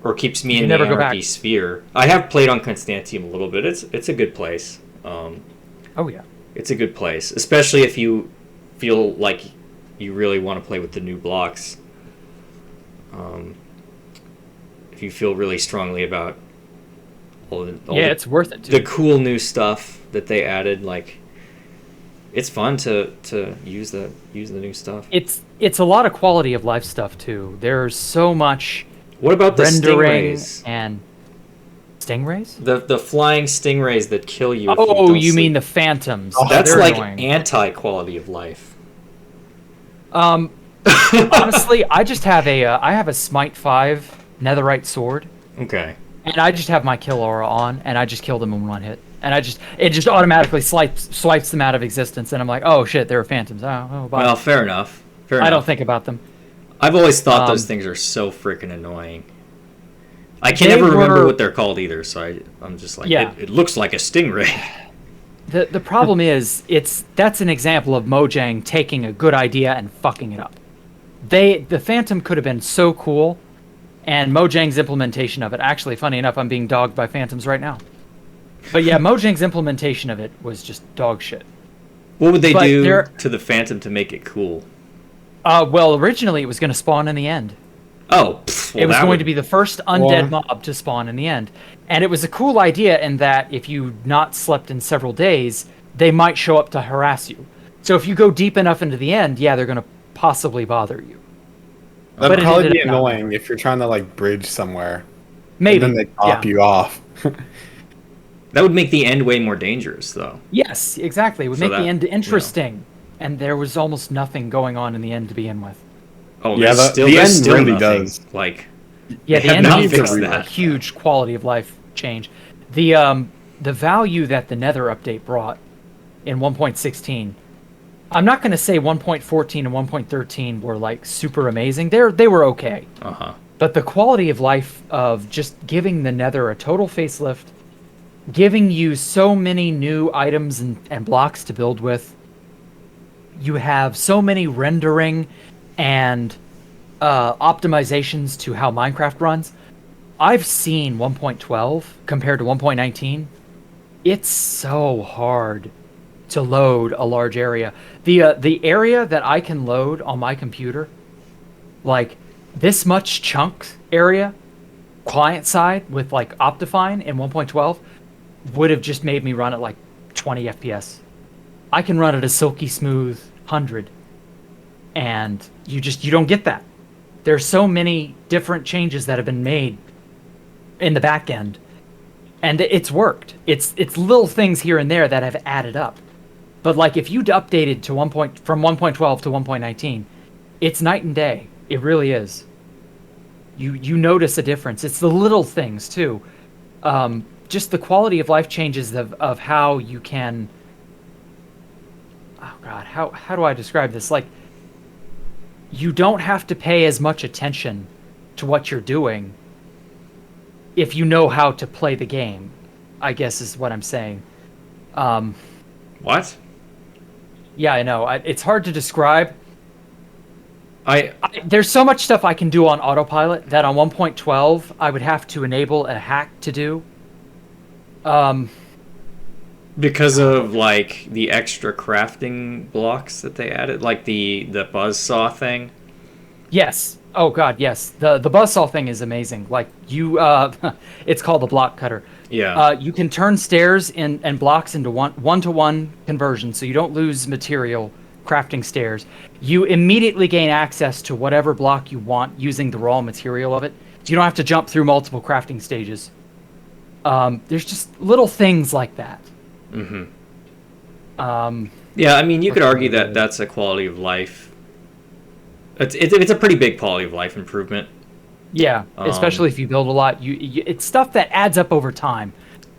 or keeps me You in the never go anarchy back. sphere. I have played on Constantium a little bit. It's a good place. Oh yeah. It's a good place, especially if you feel like you really want to play with the new blocks. If you feel really strongly about all Yeah, it's worth it too. the cool new stuff that they added, like it's fun to use the new stuff. It's a lot of quality of life stuff too. There's so much What about the rendering stingrays? and stingrays. The flying stingrays that kill you. If Oh, don't you sleep. mean the phantoms? Oh, That's They're like annoying. anti-quality of life. Honestly, I just have a Smite 5 Netherite sword, Okay. and I just have my kill aura on, and I just kill them in one hit, and it just automatically swipes them out of existence, and I'm like, oh shit, they're phantoms. Oh, bye. Well, fair enough. Fair enough. I don't think about them. I've always thought those Um, things are so freaking annoying. I can They never remember were- what they're called either, so I'm just like, Yeah. it looks like a stingray. The problem is that's an example of Mojang taking a good idea and fucking it up. The Phantom could have been so cool, and Mojang's implementation of it. Actually, funny enough, I'm being dogged by Phantoms right now. But yeah, Mojang's implementation of it was just dog shit. What would they But do they're- to the Phantom to make it cool? Well, originally it was going to spawn in the end. Oh, pff, well, It was that going would- to be the first undead mob to spawn in the end. And it was a cool idea in that if you not slept in several days, they might show up to harass you. So if you go deep enough into the end, yeah, they're going to possibly bother you. But That'd it probably ended be up not. annoying if you're trying to like bridge somewhere. Maybe. And then they top yeah. you off. That would make the end way more dangerous, though. Yes, exactly. It would So make the that- end interesting. And there was almost nothing going on in the end to begin with. Oh, Yeah, there's the there's end still really nothing. does. Like, Yeah, They the have end not needs fixed a that. huge quality of life change. The value that the Nether update brought in 1.16, I'm not going to say 1.14 and 1.13 were like super amazing. They were okay. But the quality of life of just giving the Nether a total facelift, giving you so many new items and blocks to build with, you have so many rendering and optimizations to how Minecraft runs. I've seen 1.12 compared to 1.19. It's so hard to load a large area. The area that I can load on my computer, like this much chunk area, client side with like Optifine in 1.12, would have just made me run at like 20 FPS. I can run at a silky smooth 100, and you don't get that. There's so many different changes that have been made in the back end, and it's worked. It's little things here and there that have added up. But like if you'd updated to from 1.12 to 1.19, it's night and day. It really is. You notice a difference. It's the little things too. Just the quality of life changes of how you can. Oh God, how do I describe this? Like, you don't have to pay as much attention to what you're doing if you know how to play the game, I guess is what I'm saying. What? Yeah, I know. It's hard to describe. There's so much stuff I can do on autopilot that on 1.12 I would have to enable a hack to do. Because of like the extra crafting blocks that they added, like the buzzsaw thing. Yes. Oh God, yes. The buzzsaw thing is amazing. Like you, it's called the block cutter. Yeah. You can turn stairs and blocks into one-to-one conversion, so you don't lose material crafting stairs. You immediately gain access to whatever block you want using the raw material of it. So you don't have to jump through multiple crafting stages. There's just little things like that. Mm-hmm. Yeah, I mean, you could argue that that's a quality of life. It's a pretty big quality of life improvement. Yeah, especially if you build a lot. It's stuff that adds up over time.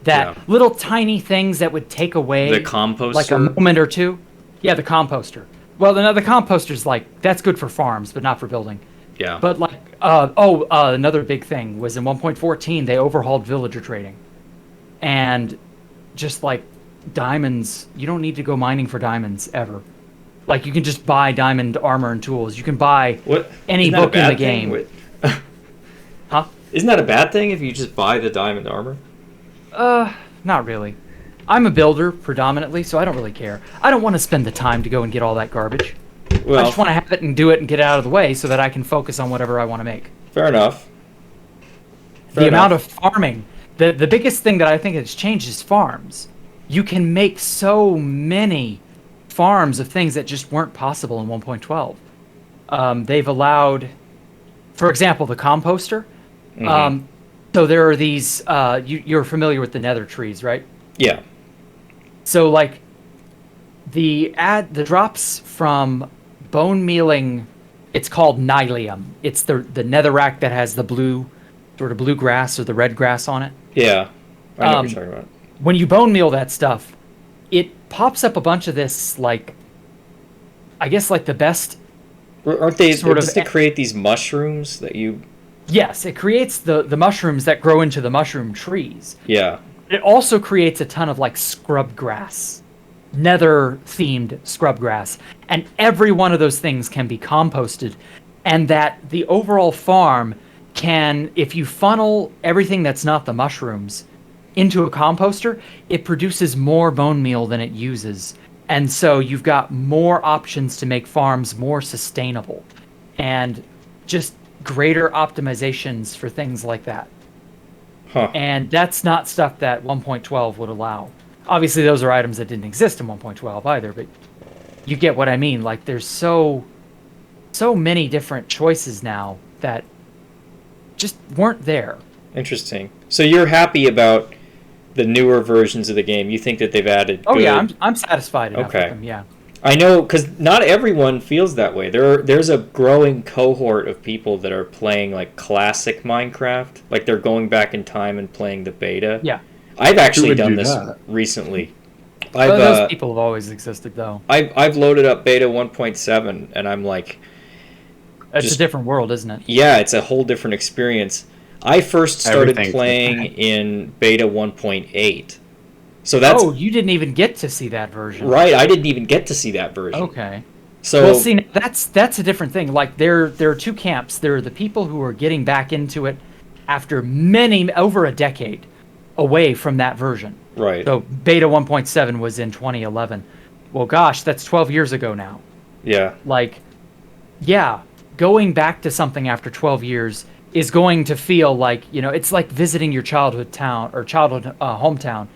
That little tiny things that would take away the composter, like a moment or two. Yeah, the composter. Well, the composter's like that's good for farms, but not for building. Yeah. But like, another big thing was in 1.14 they overhauled villager trading, and just like diamonds, you don't need to go mining for diamonds ever. Like you can just buy diamond armor and tools. You can buy any book in the game. Huh? Isn't that a bad thing if you just buy the diamond armor? Not really. I'm a builder predominantly, so I don't really care. I don't want to spend the time to go and get all that garbage. Well, I just want to have it and do it and get it out of the way so that I can focus on whatever I want to make. Fair enough. The amount of farming. The biggest thing that I think has changed is farms. You can make so many farms of things that just weren't possible in 1.12. They've allowed, for example, the composter. Mm-hmm. So there are these, you're familiar with the nether trees, right? Yeah. So like the drops from bone mealing, it's called nylium. It's the netherrack that has the blue, sort of blue grass or the red grass on it. Yeah. I know what you're talking about. When you bone meal that stuff, it pops up a bunch of this, like, I guess like the best. Aren't they sort of to create these mushrooms that you? Yes, it creates the mushrooms that grow into the mushroom trees. Yeah. It also creates a ton of like scrub grass, nether themed scrub grass, and every one of those things can be composted, and that the overall farm can, if you funnel everything that's not the mushrooms into a composter, it produces more bone meal than it uses. And so you've got more options to make farms more sustainable and just greater optimizations for things like that. Huh. And that's not stuff that 1.12 would allow. Obviously, those are items that didn't exist in 1.12 either, but you get what I mean. Like, there's so many different choices now that just weren't there. Interesting. So you're happy about the newer versions of the game? You think that they've added? Oh yeah, I'm satisfied enough with them. Yeah. I know, because not everyone feels that way. There's a growing cohort of people that are playing like classic Minecraft, like they're going back in time and playing the beta. Yeah. I've actually done this recently. Those people have always existed, though. I've loaded up beta 1.7, and I'm like, it's a different world, isn't it? Yeah, it's a whole different experience. I first started playing in beta 1.8. So that's you didn't even get to see that version. Right, I didn't even get to see that version. Okay. So well, see, that's a different thing. Like there are two camps. There are the people who are getting back into it after over a decade away from that version. Right. So beta 1.7 was in 2011. Well, gosh, that's 12 years ago now. Yeah. Like, yeah, going back to something after 12 years is going to feel like, it's like visiting your childhood town or childhood hometown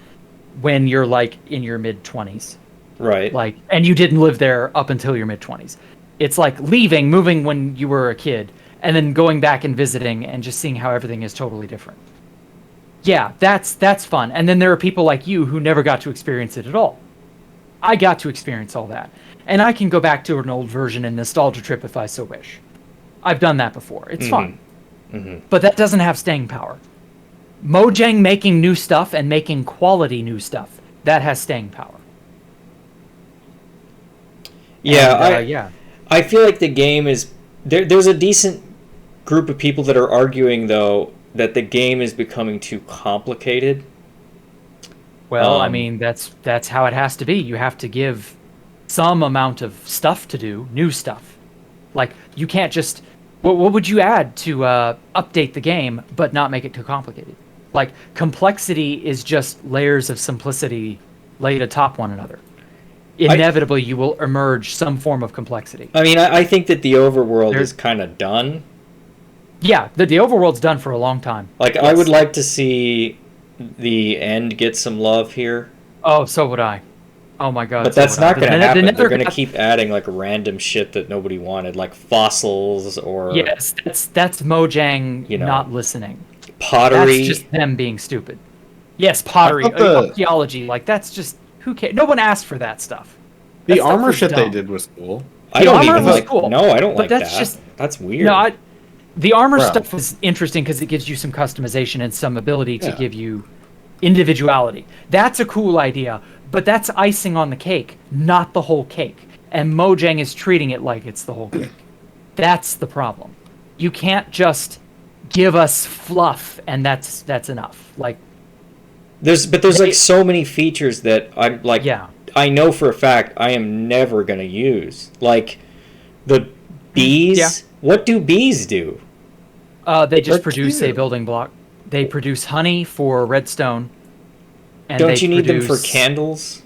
when you're like in your mid-20s. Right. Like, and you didn't live there up until your mid-20s. It's like moving when you were a kid, and then going back and visiting and just seeing how everything is totally different. Yeah, that's fun. And then there are people like you who never got to experience it at all. I got to experience all that. And I can go back to an old version and nostalgia trip if I so wish. I've done that before. It's fun. But that doesn't have staying power. Mojang making new stuff and making quality new stuff, that has staying power. Yeah, and, I feel like the game is... There's a decent group of people that are arguing, though, that the game is becoming too complicated. Well, I mean, that's how it has to be. You have to give some amount of stuff to do, new stuff. Like, you can't just... What would you add to update the game, but not make it too complicated? Like, complexity is just layers of simplicity laid atop one another. Inevitably, you will emerge some form of complexity. I mean, I think that the overworld is kind of done. Yeah, the overworld's done for a long time. Like, yes. I would like to see the end get some love here. Oh, so would I. Oh my god. But that's not going to happen. They're going to keep adding, like, random shit that nobody wanted, like fossils or... Yes, that's Mojang not listening. Pottery. That's just them being stupid. Yes, pottery, archaeology, like, that's just... Who cares? No one asked for that stuff. The armor shit they did was cool. I don't even like... Cool. No, I don't like that. That's weird. No, the armor stuff was interesting because it gives you some customization and some ability to give you individuality. That's a cool idea, but that's icing on the cake, not the whole cake. And Mojang is treating it like it's the whole cake. That's the problem. You can't just give us fluff and that's enough. Like, there's like so many features that I'm like, I know for a fact I am never gonna use. Like the bees. Yeah. What do bees do? They just produce a building block. They produce honey for redstone. And don't you need them for candles?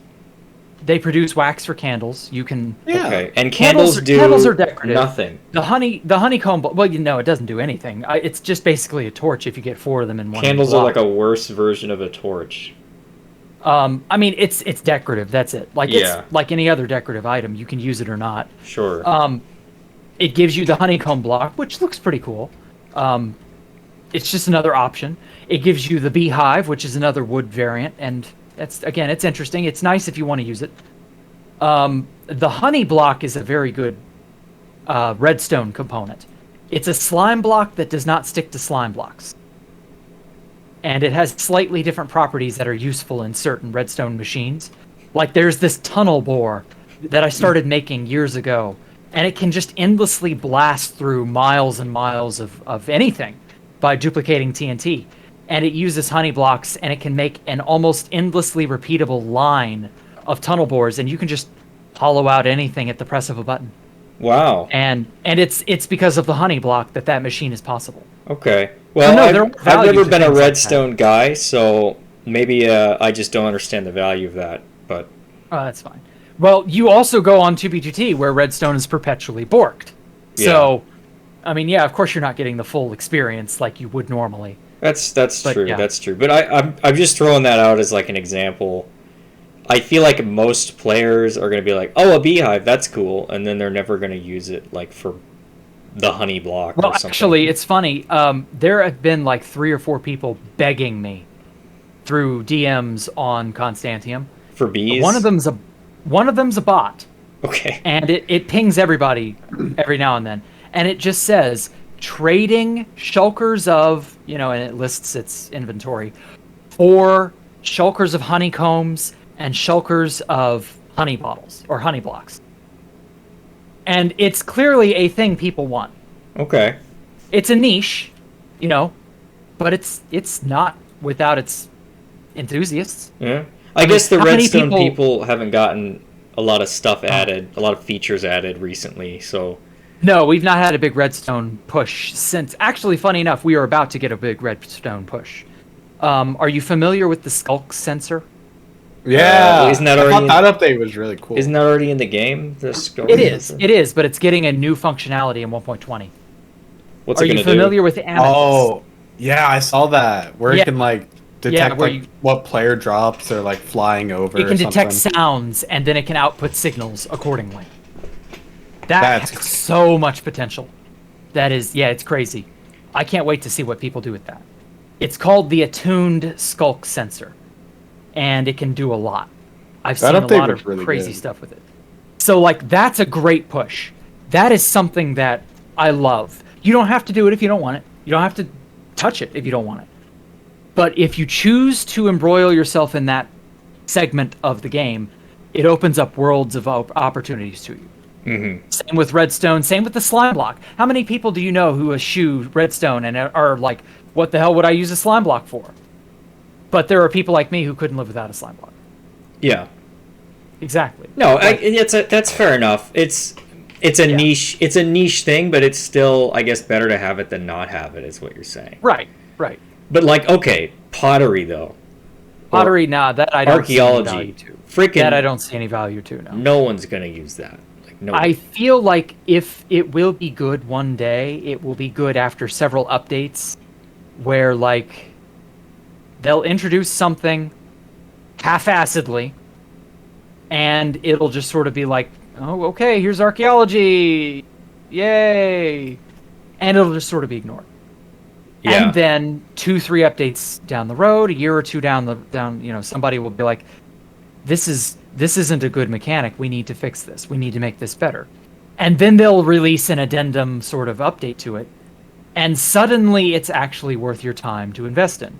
They produce wax for candles. You can. Yeah. Okay. And candles are decorative. Nothing. The honeycomb. Well, it doesn't do anything. It's just basically a torch if you get 4 of them in one. Candles are like a worse version of a torch. I mean, it's decorative. That's it. Like it's like any other decorative item. You can use it or not. Sure. It gives you the honeycomb block, which looks pretty cool. It's just another option. It gives you the beehive, which is another wood variant, and it's interesting. It's nice if you want to use it. The honey block is a very good redstone component. It's a slime block that does not stick to slime blocks. And it has slightly different properties that are useful in certain redstone machines. Like there's this tunnel bore that I started making years ago, and it can just endlessly blast through miles and miles of anything by duplicating TNT. And it uses honey blocks, and it can make an almost endlessly repeatable line of tunnel bores, and you can just hollow out anything at the press of a button. Wow. And it's because of the honey block that machine is possible. Okay. Well, I've never been a redstone guy, so maybe I just don't understand the value of that. But that's fine. Well, you also go on 2B2T where redstone is perpetually borked. Yeah. So, I mean, yeah, of course you're not getting the full experience like you would normally. That's true. Yeah. That's true. But I'm just throwing that out as like an example. I feel like most players are going to be like, "Oh, a beehive, that's cool," and then they're never going to use it like for the honey block or something. Well, actually, it's funny. There have been like 3 or 4 people begging me through DMs on Constantium for bees. One of them's a bot. Okay. And it pings everybody every now and then, and it just says trading shulkers of, and it lists its inventory for shulkers of honeycombs and shulkers of honey bottles or honey blocks. And it's clearly a thing people want. Okay. It's a niche, but it's not without its enthusiasts. Yeah. I guess the redstone people haven't gotten a lot of stuff added, a lot of features added recently, so... No, we've not had a big redstone push since... Actually, funny enough, we are about to get a big redstone push. Are you familiar with the skulk sensor? Yeah, isn't that already? That update was really cool. Isn't that already in the game? It is, but it's getting a new functionality in 1.20. What's it gonna do? Are you familiar with Amethyst? Oh, yeah, I saw that. Where it can like detect where like what player drops or like flying over. It can or detect something. sounds, and then it can output signals accordingly. That That's has so much potential. That is, yeah, it's crazy. I can't wait to see what people do with that. It's called the Attuned Skulk Sensor, and it can do a lot. I've That seen a update lot was of really crazy good. stuff with it. So, like, that's a great push. That is something that I love. You don't have to do it if you don't want it. You don't have to touch it if you don't want it. But if you choose to embroil yourself in that segment of the game, it opens up worlds of opportunities to you. Mm-hmm. Same with Redstone, same with the slime block. How many people do you know who eschew Redstone and are like, what the hell would I use a slime block for? But there are people like me who couldn't live without a slime block. Yeah. Exactly. No, that's fair enough. It's a niche. It's a niche thing, but it's still, I guess, better to have it than not have it. Is what you're saying. Right. But like, okay, pottery though. Pottery, nah, that I don't archaeology, see any value to. freaking. That I don't see any value to. No one's gonna use that. Like, no. I feel like if it will be good one day, it will be good after several updates, where like they'll introduce something half-assedly, and it'll just sort of be like, oh, okay, here's archaeology, yay, and it'll just sort of be ignored. Yeah. And then 2-3 updates down the road, a year or two down, somebody will be like, this isn't a good mechanic. We need to fix this. We need to make this better. And then they'll release an addendum sort of update to it, and suddenly it's actually worth your time to invest in.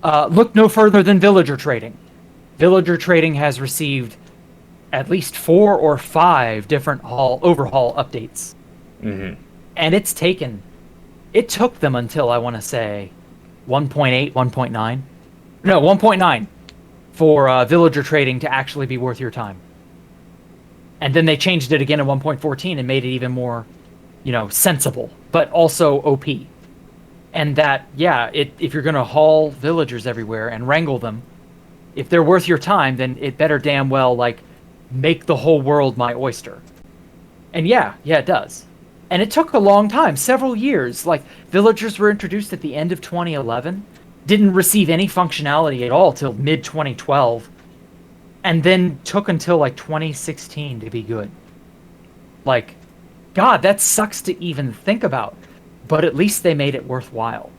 Look no further than villager trading. Villager trading has received at least 4 or 5 different overhaul updates. Mm-hmm. And it took them until, I want to say, 1.8, 1.9. No, 1.9 for villager trading to actually be worth your time. And then they changed it again in 1.14 and made it even more, sensible, but also OP. And that, if you're going to haul villagers everywhere and wrangle them, if they're worth your time, then it better damn well, like, make the whole world my oyster. And yeah, it does. And it took a long time, several years. Like, villagers were introduced at the end of 2011, didn't receive any functionality at all till mid-2012, and then took until, like, 2016 to be good. Like, God, that sucks to even think about, but at least they made it worthwhile.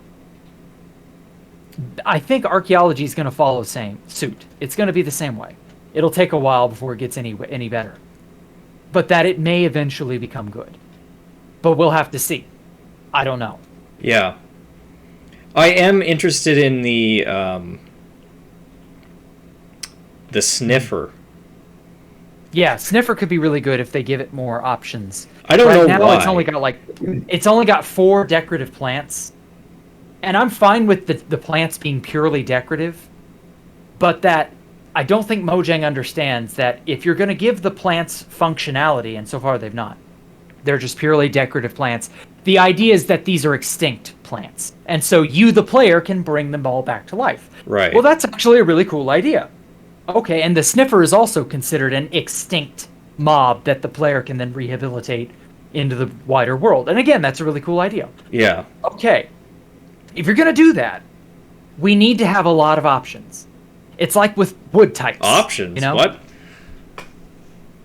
I think archaeology is going to follow suit. It's going to be the same way. It'll take a while before it gets any better. But that it may eventually become good. But we'll have to see. I don't know. Yeah. I am interested in the sniffer. Yeah, sniffer could be really good if they give it more options. I don't know now why. It's only got 4 decorative plants. And I'm fine with the plants being purely decorative, but that I don't think Mojang understands that if you're going to give the plants functionality, and so far they've not, they're just purely decorative plants. The idea is that these are extinct plants, and so you, the player, can bring them all back to life. Right. Well, that's actually a really cool idea. Okay, and the sniffer is also considered an extinct mob that the player can then rehabilitate into the wider world. And again, that's a really cool idea. Yeah. Okay. If you're going to do that, we need to have a lot of options. It's like with wood types. Options? What?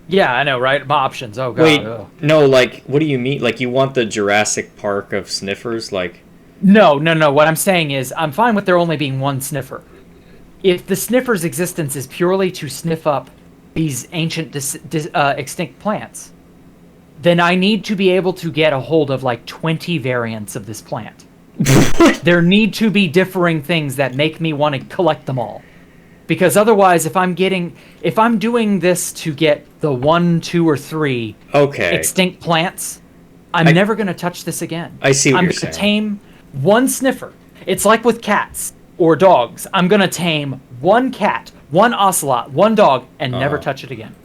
Yeah, I know, right? Options. Oh, God. Wait, ugh. no, like, what do you mean? Like, you want the Jurassic Park of sniffers? Like... No. What I'm saying is, I'm fine with there only being one sniffer. If the sniffer's existence is purely to sniff up these ancient extinct plants, then I need to be able to get a hold of, like, 20 variants of this plant. There need to be differing things that make me want to collect them all. Because otherwise, if I'm doing this to get the 1, 2, or 3 extinct plants, I'm never going to touch this again. I see what you're saying. I'm going to tame one sniffer. It's like with cats or dogs. I'm going to tame one cat, one ocelot, one dog, and never touch it again.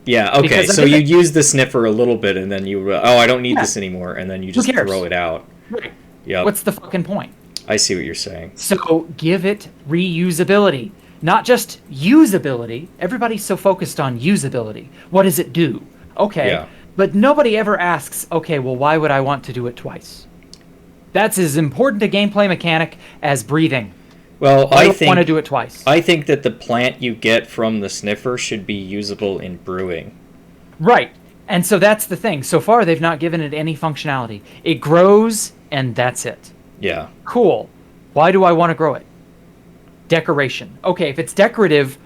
Yeah, okay, so you use the sniffer a little bit, and then you, I don't need this anymore, and then you just throw it out. Right. Yep. What's the fucking point? I see what you're saying. So give it reusability. Not just usability. Everybody's so focused on usability. What does it do? Okay, but nobody ever asks, okay, well, why would I want to do it twice? That's as important a gameplay mechanic as breathing. Well, I don't want to do it twice. I think that the plant you get from the sniffer should be usable in brewing. Right. And so that's the thing. So far, they've not given it any functionality. It grows, and that's it. Yeah. Cool. Why do I want to grow it? Decoration. Okay, if it's decorative,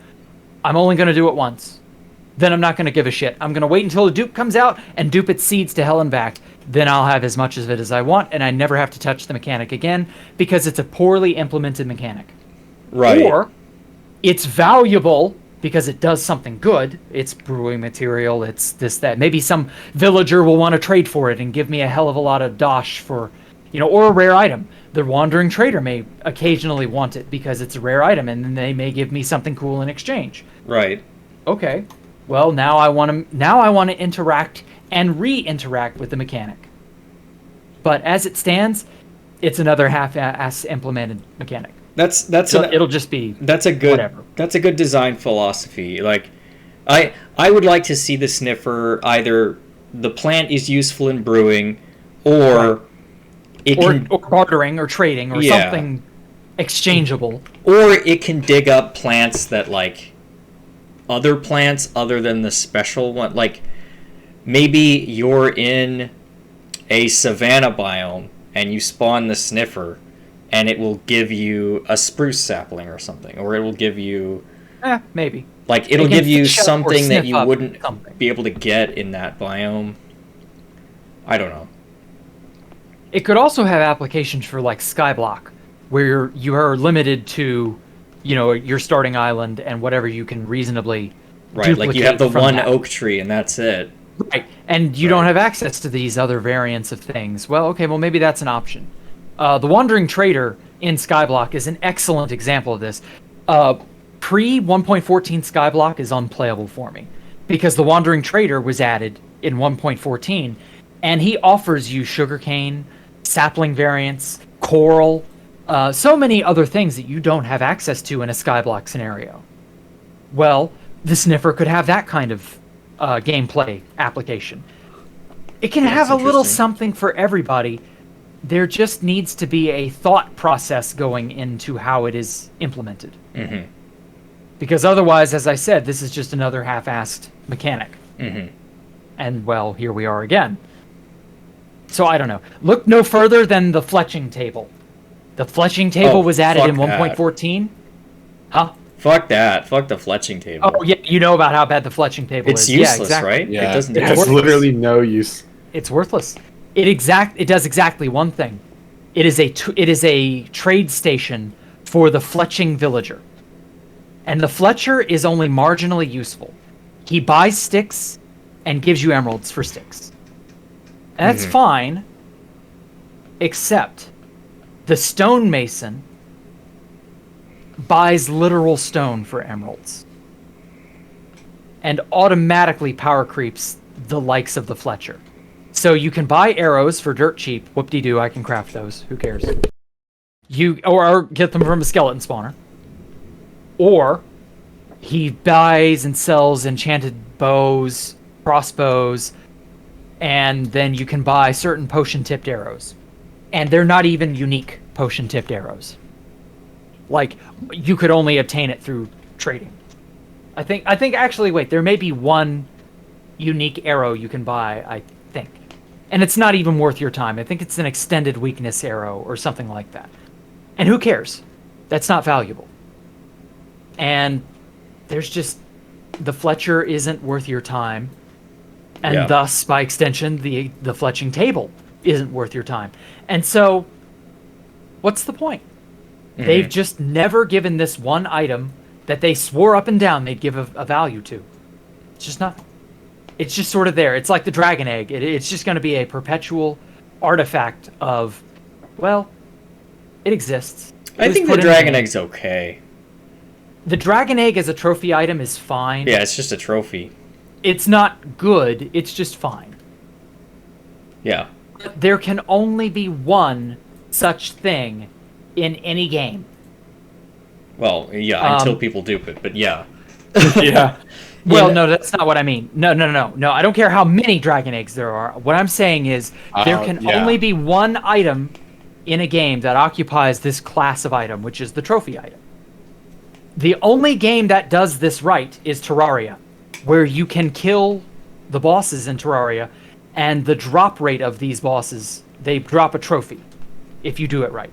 I'm only going to do it once. Then I'm not going to give a shit. I'm going to wait until the dupe comes out and dupe its seeds to hell and back. Then I'll have as much of it as I want, and I never have to touch the mechanic again because it's a poorly implemented mechanic. Right. Or it's valuable because it does something good. It's brewing material, it's this, that. Maybe some villager will want to trade for it and give me a hell of a lot of dosh for, or a rare item. The wandering trader may occasionally want it because it's a rare item, and then they may give me something cool in exchange. Right. Okay. Well, now I want to interact and re-interact with the mechanic. But as it stands, it's another half-ass implemented mechanic. It'll just be whatever. That's a good design philosophy. Like, I would like to see the sniffer either the plant is useful in brewing, or or bartering or trading or something exchangeable, or it can dig up plants that like other plants other than the special one. Like maybe you're in a savanna biome and you spawn the sniffer, and it will give you a spruce sapling or something, or it will give you maybe like it'll give you something that you wouldn't be able to get in that biome. I don't know. It could also have applications for like Skyblock, where you are limited to, your starting island and whatever you can reasonably duplicate. Like you have the one oak tree and that's it. Right, and you don't have access to these other variants of things. Well, okay, maybe that's an option. The Wandering Trader in Skyblock is an excellent example of this. Pre 1.14 Skyblock is unplayable for me because the Wandering Trader was added in 1.14, and he offers you sugarcane, sapling variants, coral, so many other things that you don't have access to in a Skyblock scenario. Well, the sniffer could have that kind of gameplay application. It can have a little something for everybody. There just needs to be a thought process going into how it is implemented. Mm-hmm. Because otherwise, as I said, this is just another half-assed mechanic. Mm-hmm. And, well, here we are again. So, I don't know. Look no further than the fletching table. The fletching table was added in 1.14. Huh? Fuck that. Fuck the fletching table. Oh, yeah, you know about how bad the fletching table is. It's useless, exactly. right? Yeah, it doesn't. It has literally no use. It's worthless. It does exactly one thing. It is a trade station for the fletching villager. And the fletcher is only marginally useful. He buys sticks and gives you emeralds for sticks. And that's fine, except the stonemason buys literal stone for emeralds and automatically power creeps the likes of the fletcher. So you can buy arrows for dirt cheap. Whoop-de-doo, I can craft those. Who cares? Or get them from a skeleton spawner. Or he buys and sells enchanted bows, crossbows, and then you can buy certain potion-tipped arrows. And they're not even unique potion-tipped arrows. Like, you could only obtain it through trading. I think actually, wait, there may be one unique arrow you can buy, I think. And it's not even worth your time. I think it's an extended weakness arrow or something like that. And who cares? That's not valuable. And there's just... the Fletcher isn't worth your time. And thus, by extension, the fletching table isn't worth your time. And so, what's the point? Mm-hmm. They've just never given this one item that they swore up and down they'd give a value to. It's just not. It's just sort of there. It's like the dragon egg. It's just going to be a perpetual artifact of, well, it exists. I think the dragon egg's okay. The dragon egg as a trophy item is fine. Yeah, it's just a trophy. It's not good. It's just fine. Yeah. There can only be one such thing in any game. Well, yeah, until people dupe it, but yeah. Yeah. Well, no, that's not what I mean. No. I don't care how many dragon eggs there are. What I'm saying is there can only be one item in a game that occupies this class of item, which is the trophy item. The only game that does this right is Terraria, where you can kill the bosses in Terraria, and the drop rate of these bosses, they drop a trophy if you do it right.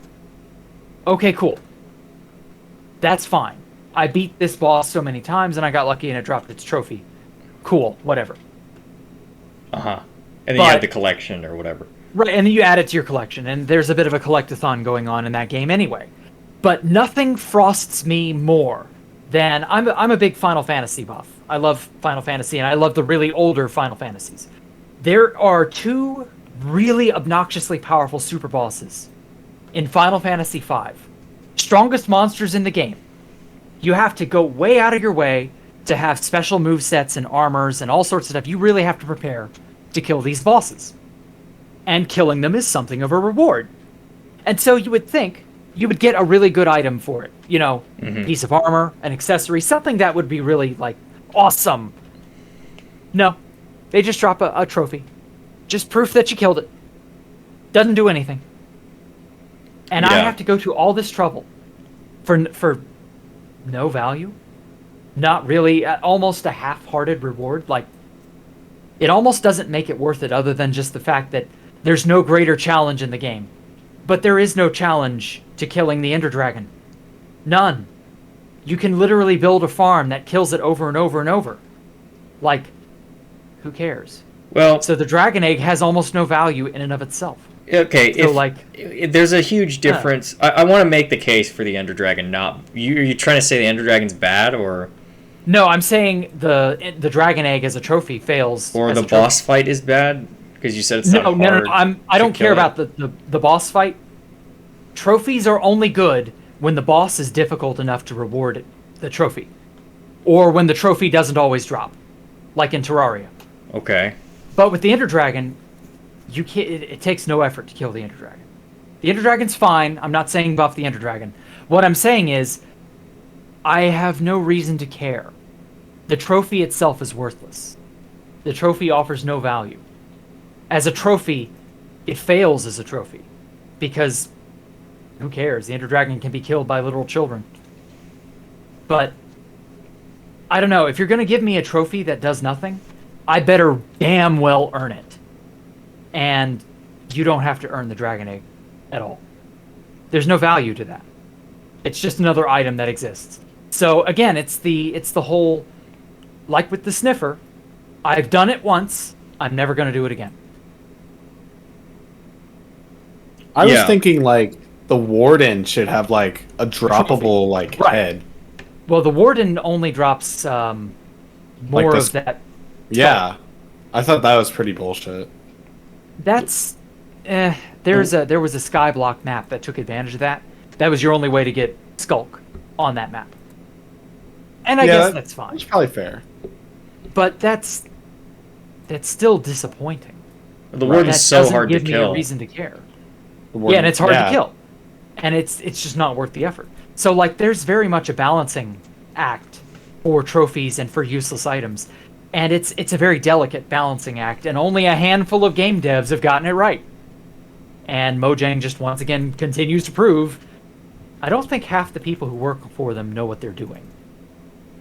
Okay, cool. That's fine. I beat this boss so many times and I got lucky and it dropped its trophy. Cool, whatever. And then you have the collection or whatever. Right, and then you add it to your collection, and there's a bit of a collectathon going on in that game anyway. But nothing frosts me more than... I'm a big Final Fantasy buff. I love Final Fantasy, and I love the really older Final Fantasies. There are 2 really obnoxiously powerful super bosses in Final Fantasy V. Strongest monsters in the game. You have to go way out of your way to have special movesets and armors and all sorts of stuff. You really have to prepare to kill these bosses. And killing them is something of a reward. And so you would think you would get a really good item for it. You know, piece of armor, an accessory, something that would be really, like, awesome. No. They just drop a trophy. Just proof that you killed it. Doesn't do anything. And I have to go to all this trouble for no value? Not really, almost a half-hearted reward. Like, it almost doesn't make it worth it other than just the fact that there's no greater challenge in the game. But there is no challenge to killing the Ender Dragon. None. You can literally build a farm that kills it over and over and over. Like, who cares? Well, so the dragon egg has almost no value in and of itself. Okay, so there's a huge difference. I want to make the case for the Ender Dragon. Not you. Are you trying to say the Ender Dragon's bad, or? No, I'm saying the dragon egg as a trophy fails. Or the boss fight is bad because you said it's not hard. No. I don't care about the boss fight. Trophies are only good when the boss is difficult enough to reward the trophy, or when the trophy doesn't always drop, like in Terraria. Okay. But with the Ender Dragon, you can't. It takes no effort to kill the Ender Dragon. The Ender Dragon's fine. I'm not saying buff the Ender Dragon. What I'm saying is, I have no reason to care. The trophy itself is worthless. The trophy offers no value. As a trophy, it fails as a trophy. Because, who cares? The Ender Dragon can be killed by literal children. But, I don't know. If you're going to give me a trophy that does nothing, I better damn well earn it. And you don't have to earn the dragon egg at all. There's no value to that. It's just another item that exists. So again, it's the whole, like with the sniffer, I've done it once, I'm never going to do it again. I was thinking like the warden should have like a droppable like head. Well, the warden only drops more like of that. Yeah, I thought that was pretty bullshit. That's there was a Skyblock map that took advantage of that. That was your only way to get Skulk on that map. And I guess that's fine. That's probably fair. But that's still disappointing. The warden's so hard to kill. That doesn't give me a reason to care. Yeah, and it's hard to kill. And it's just not worth the effort. So like there's very much a balancing act for trophies and for useless items. And it's a very delicate balancing act, and only a handful of game devs have gotten it right. And Mojang just once again continues to prove, I don't think half the people who work for them know what they're doing.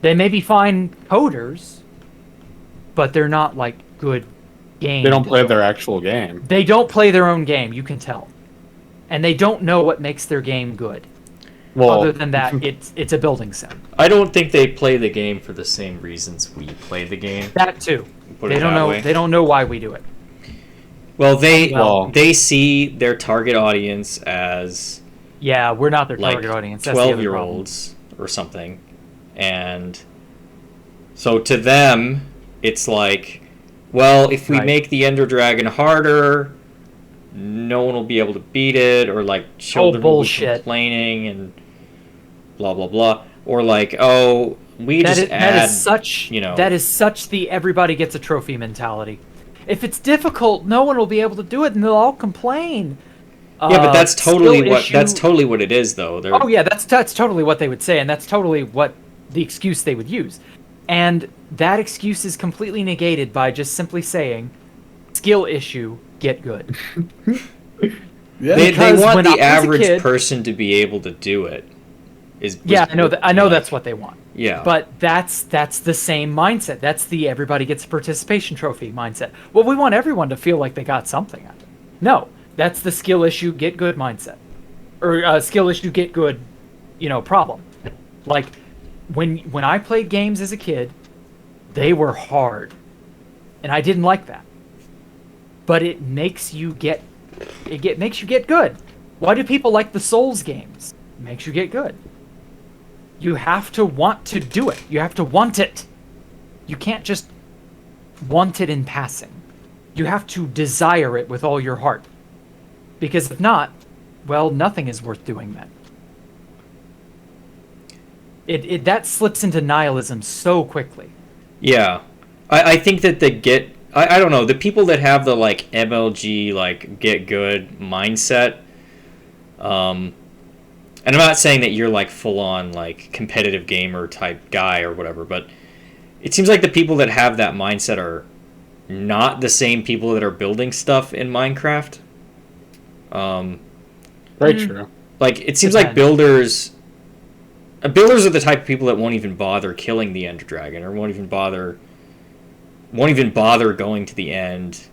They may be fine coders, but they're not like good game. They don't play their actual game. They don't play their own game, you can tell. And they don't know what makes their game good. Well, other than that, it's a building sim. I don't think they play the game for the same reasons we play the game. That too. They don't know. They don't know why we do it. Well, they see their target audience as we're not their target audience. That's 12-year-olds or something, and so to them, it's like, well, if we make the Ender Dragon harder, no one will be able to beat it, or like children will be complaining and blah blah blah, or like, oh, that is such the everybody gets a trophy mentality. If it's difficult, no one will be able to do it, and they'll all complain. Yeah, but that's totally what it is, though. That's totally what they would say, and that's totally what the excuse they would use. And that excuse is completely negated by just simply saying, skill issue, get good. Yeah. They Because want when I the was a average kid- person to be able to do it. Yeah, I know that. I know that's what they want. Yeah. But that's the same mindset. That's the everybody gets a participation trophy mindset. Well, we want everyone to feel like they got something out of it. No, that's the skill issue, get good mindset, or skill issue, get good, problem. Like when I played games as a kid, they were hard, and I didn't like that. But it makes you get good. Why do people like the Souls games? It makes you get good. You have to want to do it. You have to want it. You can't just want it in passing. You have to desire it with all your heart. Because if not, well, nothing is worth doing then. That slips into nihilism so quickly. Yeah. I think that I don't know, the people that have the like MLG like get good mindset, and I'm not saying that you're like full on like competitive gamer type guy or whatever, but it seems like the people that have that mindset are not the same people that are building stuff in Minecraft. Very true. Like it seems like builders are the type of people that won't even bother killing the Ender Dragon, or won't even bother going to the end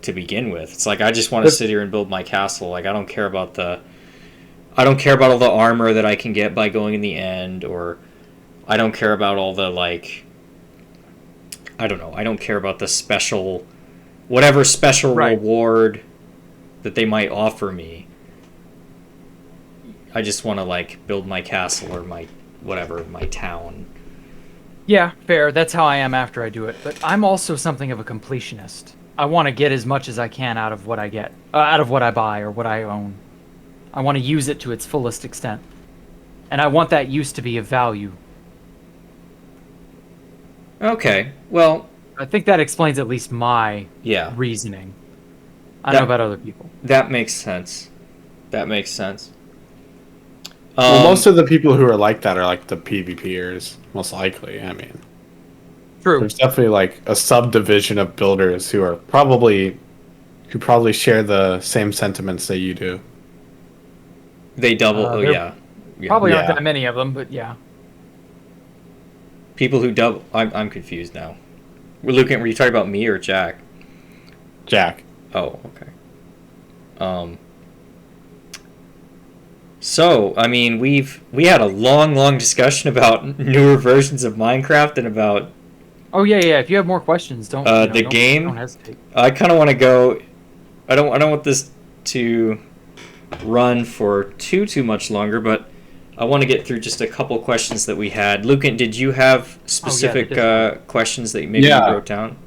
to begin with. It's like, I just want to sit here and build my castle. Like I don't care about all the armor that I can get by going in the end, or I don't care about all the like, I don't know, I don't care about the whatever special reward that they might offer me. I just want to like build my castle or my town. Yeah, fair. That's how I am after I do it. But I'm also something of a completionist. I want to get as much as I can out of what I get, out of what I buy or what I own. I want to use it to its fullest extent. And I want that use to be of value. Okay, well, I think that explains at least my reasoning. I don't know about other people. That makes sense. Well, most of the people who are like that are like the PvPers, most likely. I mean, true. There's definitely like a subdivision of builders who probably share the same sentiments that you do. They double. Yeah. Probably aren't that many of them, but yeah. People who double. I'm confused now. Were you talking about me or Jack? Jack. Oh, okay. So, I mean, we had a long discussion about newer versions of Minecraft and about. Oh yeah. If you have more questions, don't. Don't hesitate. I kind of want to go. I don't want this to run for too much longer, but I want to get through just a couple questions that we had. Lucan, did you have specific questions that maybe you wrote down?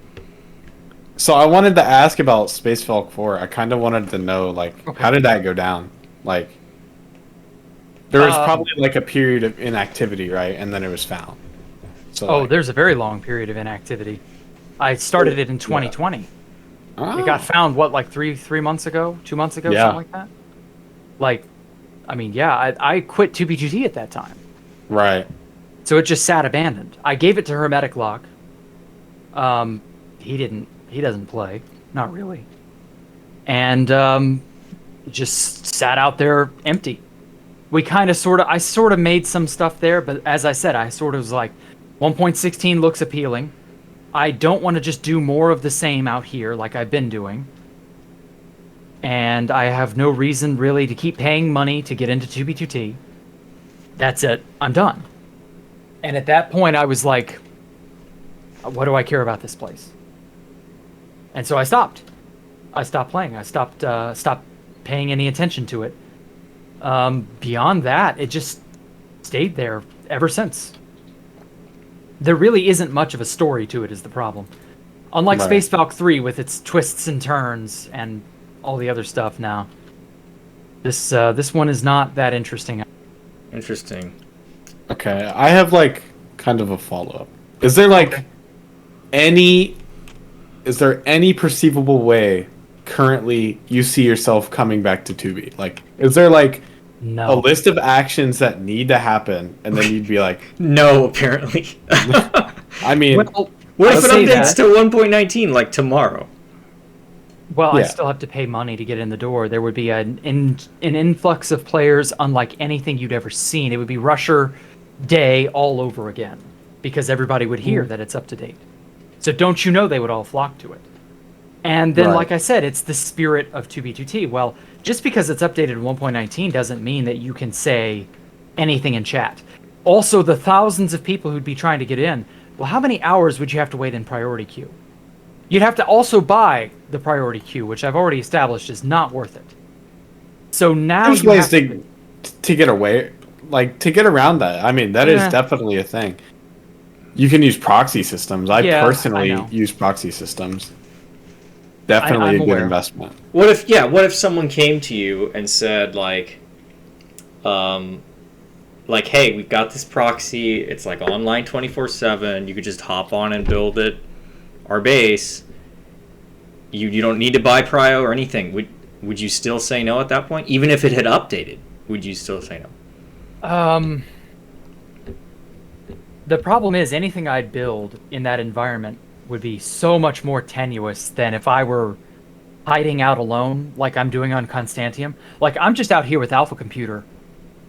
So I wanted to ask about Space Valk 4. I kind of wanted to know, like, how did that go down? Like, there was probably like a period of inactivity, right? And then it was found. So there's a very long period of inactivity. I started it in 2020. It got found like 3 months ago, 2 months ago, something like that. Like, I mean, I quit 2B2T at that time. Right. So it just sat abandoned. I gave it to Hermetic Lock. He doesn't play, not really, and just sat out there empty. I sort of made some stuff there, but as I said, I sort of was like, 1.16 looks appealing. I don't want to just do more of the same out here like I've been doing. And I have no reason really to keep paying money to get into 2B2T. That's it. I'm done. And at that point, I was like, what do I care about this place? And so I stopped. I stopped playing. I stopped paying any attention to it. Beyond that, it just stayed there ever since. There really isn't much of a story to it is the problem. Unlike Space Valk 3 with its twists and turns and all the other stuff now. This one is not that interesting. Interesting. Okay, I have like kind of a follow-up. Is there like any perceivable way currently you see yourself coming back to 2B? Like, is there like a list of actions that need to happen and then you'd be like, no, apparently. I mean, what if it updates to 1.19 like tomorrow? Well, I Yeah. still have to pay money to get in the door. There would be an influx of players unlike anything you'd ever seen. It would be Rusher Day all over again because everybody would hear that it's up to date. So don't you know they would all flock to it. And then, Right. like I said, it's the spirit of 2B2T. Well, just because it's updated in 1.19 doesn't mean that you can say anything in chat. Also, the thousands of people who'd be trying to get in, well, how many hours would you have to wait in priority queue? You'd have to also buy the priority queue, which I've already established is not worth it. So now There's you ways have to get away, like to get around that. I mean, that is Yeah. definitely a thing. You can use proxy systems. I Yeah, I personally know. use proxy systems. Definitely I'm a good aware. investment. What if someone came to you and said like, hey, we've got this proxy, it's like online 24/7, you could just hop on and build it, our base. You don't need to buy prio or anything. Would you still say no at that point? Even if it had updated, would you still say no? The problem is anything I'd build in that environment would be so much more tenuous than if I were hiding out alone like I'm doing on Constantium. Like, I'm just out here with Alpha Computer,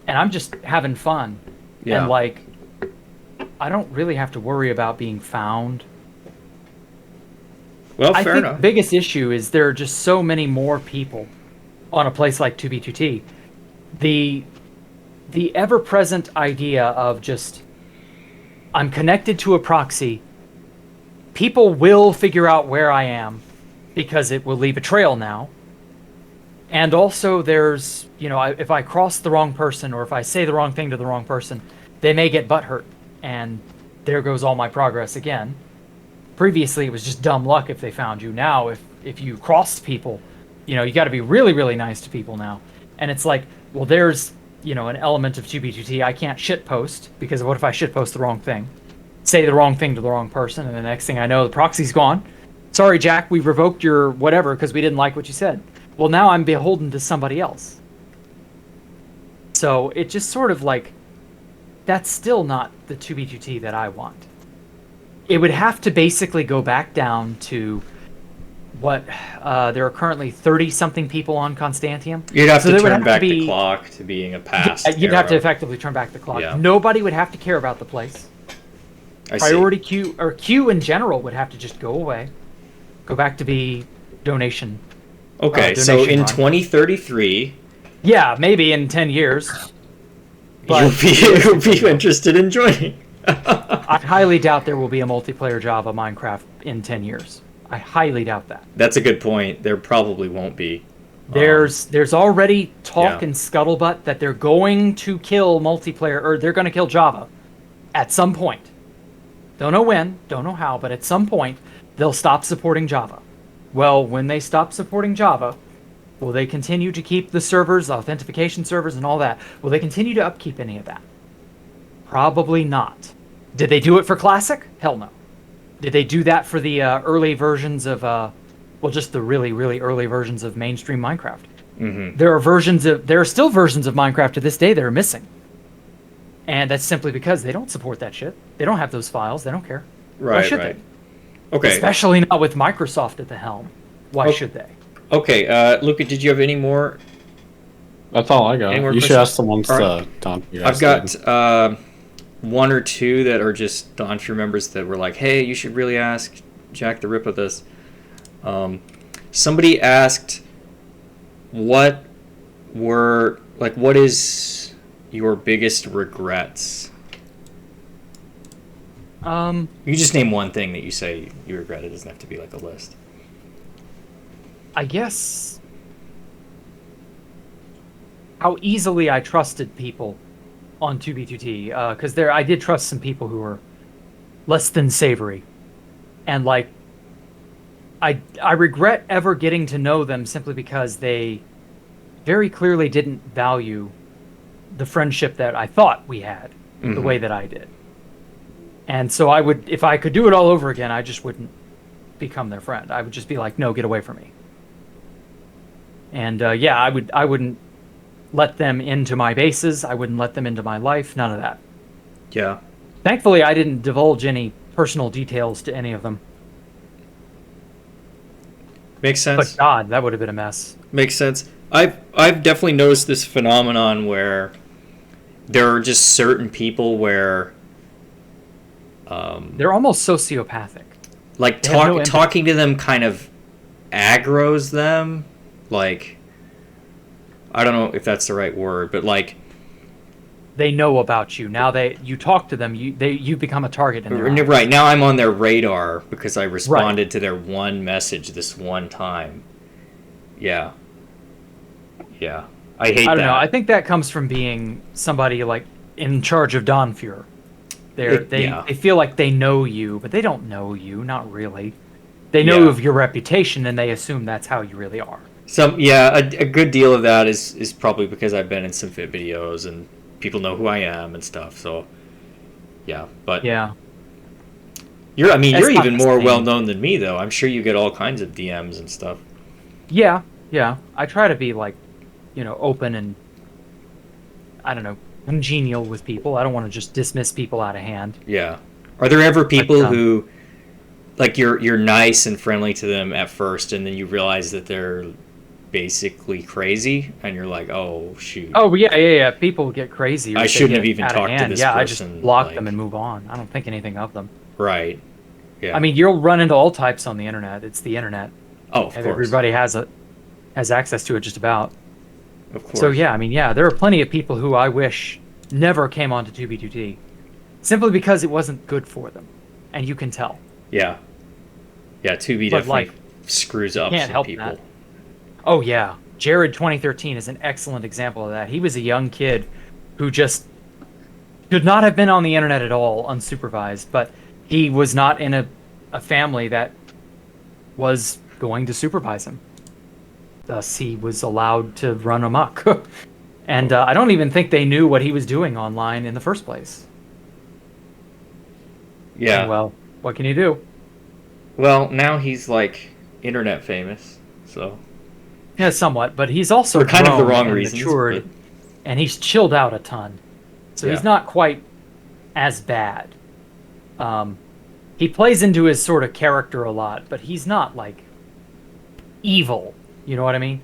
and I'm just having fun. Yeah. And, like, I don't really have to worry about being found. Well, I fair think enough. the biggest issue is there are just so many more people on a place like 2B2T. The ever-present idea of just, I'm connected to a proxy, people will figure out where I am because it will leave a trail now. And also there's, if I cross the wrong person or if I say the wrong thing to the wrong person, they may get butthurt, and there goes all my progress again. Previously, it was just dumb luck if they found you. Now, if you crossed people, you got to be really, really nice to people now. And it's like, well, there's, an element of 2B2T. I can't shitpost because what if I shitpost the wrong thing? Say the wrong thing to the wrong person, and the next thing I know, the proxy's gone. Sorry, Jack, we revoked your whatever because we didn't like what you said. Well, now I'm beholden to somebody else. So it just sort of like, that's still not the 2B2T that I want. It would have to basically go back down to what there are currently 30-something people on Constantium. You'd have So to there would turn have back to the be- clock to being a past. You'd have to era. effectively turn back the clock. Yeah. Nobody would have to care about the place. I see. Priority queue or queue in general would have to just go away, go back to be donation. Okay, so donation in run. 2033, Yeah, maybe in 10 years. But you'll be interested in joining. I highly doubt there will be a multiplayer Java Minecraft in 10 years. I highly doubt that. That's a good point. There probably won't be. There's already talk Yeah. and scuttlebutt that they're going to kill multiplayer, or they're going to kill Java at some point. Don't know when, don't know how, but at some point they'll stop supporting Java. Well, when they stop supporting Java, will they continue to keep the servers, the authentication servers, and all that? Will they continue to upkeep any of that? Probably not. Did they do it for Classic? Hell no. Did they do that for the early versions of, just the really, really early versions of mainstream Minecraft? Mm-hmm. There are still versions of Minecraft to this day that are missing. And that's simply because they don't support that shit. They don't have those files. They don't care. Why Right, should right. they? Okay. Especially not with Microsoft at the helm. Why Oh. should they? Okay, Luca, did you have any more? That's all I got. Any more You should questions? ask the ones All right. Don. I've got one or two that are just Donfear members that were like, hey, you should really ask Jacktherippa this. Somebody asked, what is your biggest regrets? You just name one thing that you say you regret. It doesn't have to be like a list. I guess how easily I trusted people on 2B2T, because I did trust some people who were less than savory, and like I regret ever getting to know them simply because they very clearly didn't value the friendship that I thought we had the way that I did. And so I would, if I could do it all over again, I just wouldn't become their friend. I would just be like, no, get away from me. And I wouldn't let them into my bases. I wouldn't let them into my life. None of that. Yeah. Thankfully, I didn't divulge any personal details to any of them. Makes sense. But God, that would have been a mess. Makes sense. I've definitely noticed this phenomenon where there are just certain people where They're almost sociopathic. like They have no empathy. talking to them kind of aggroes them. Like, I don't know if that's the right word, but like, They know about you. Now you talk to them, you become a target in their eyes. right now I'm on their radar because I responded to their one message this one time. Yeah. Yeah. I hate that. I don't know. I think that comes from being somebody like in charge of Donfuhr. They feel like they know you, but they don't know you, not really. They know of your reputation and they assume that's how you really are. A good deal of that is probably because I've been in some fit videos and people know who I am and stuff. So yeah, but yeah, you're That's you're not even the more same. well known than me though. I'm sure you get all kinds of DMs and stuff. yeah. I try to be like, open and I don't know, congenial with people. I don't want to just dismiss people out of hand. Yeah. Are there ever people But, who like you're nice and friendly to them at first and then you realize that they're basically crazy and you're like, "Oh, shoot." Oh yeah. People get crazy. Or I they shouldn't get have even out of talked to hand. this Yeah, person, I just block like- them and move on. I don't think anything of them. Right. Yeah. I mean, you'll run into all types on the internet. It's the internet. oh, of And course. everybody has access to it just about. Of course. So yeah, I mean, there are plenty of people who I wish never came onto 2B2T, simply because it wasn't good for them, and you can tell. Yeah. Yeah, 2B But, definitely like, screws up can't some help people. that. Oh yeah, Jared 2013 is an excellent example of that. He was a young kid who just should not have been on the internet at all, unsupervised, but he was not in a family that was going to supervise him. Thus, he was allowed to run amok. And I don't even think they knew what he was doing online in the first place. Yeah. And, well, what can you do? Well, now he's like internet famous, so Yeah, somewhat, but he's also for kind of the grown wrong and reasons. matured, but- and he's chilled out a ton. So Yeah. he's not quite as bad. He plays into his sort of character a lot, but he's not like evil. You know what I mean?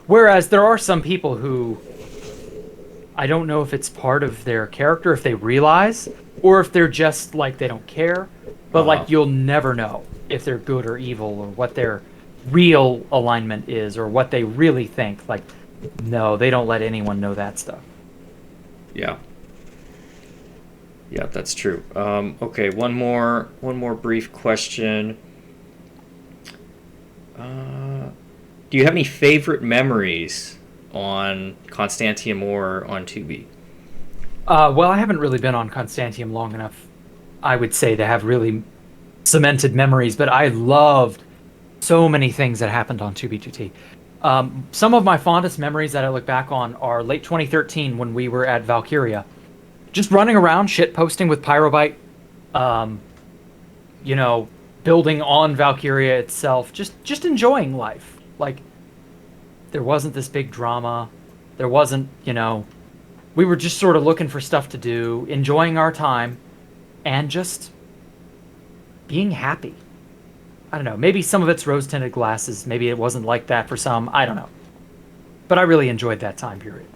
Whereas there are some people who I don't know if it's part of their character, if they realize, or if they're just like they don't care. But like you'll never know if they're good or evil or what their real alignment is or what they really think. Like, no, they don't let anyone know that stuff. Yeah. Yeah, that's true. Okay, one more brief question. Do you have any favorite memories on Constantium or on 2B? Well, I haven't really been on Constantium long enough, I would say, to have really cemented memories, but I loved so many things that happened on 2B2T. Some of my fondest memories that I look back on are late 2013 when we were at Valkyria. Just running around, shit posting with Pyrobyte, building on Valkyria itself, just enjoying life. Like, there wasn't this big drama. There wasn't, we were just sort of looking for stuff to do, enjoying our time, and just being happy. I don't know. Maybe some of it's rose-tinted glasses. Maybe it wasn't like that for some. I don't know. But I really enjoyed that time period.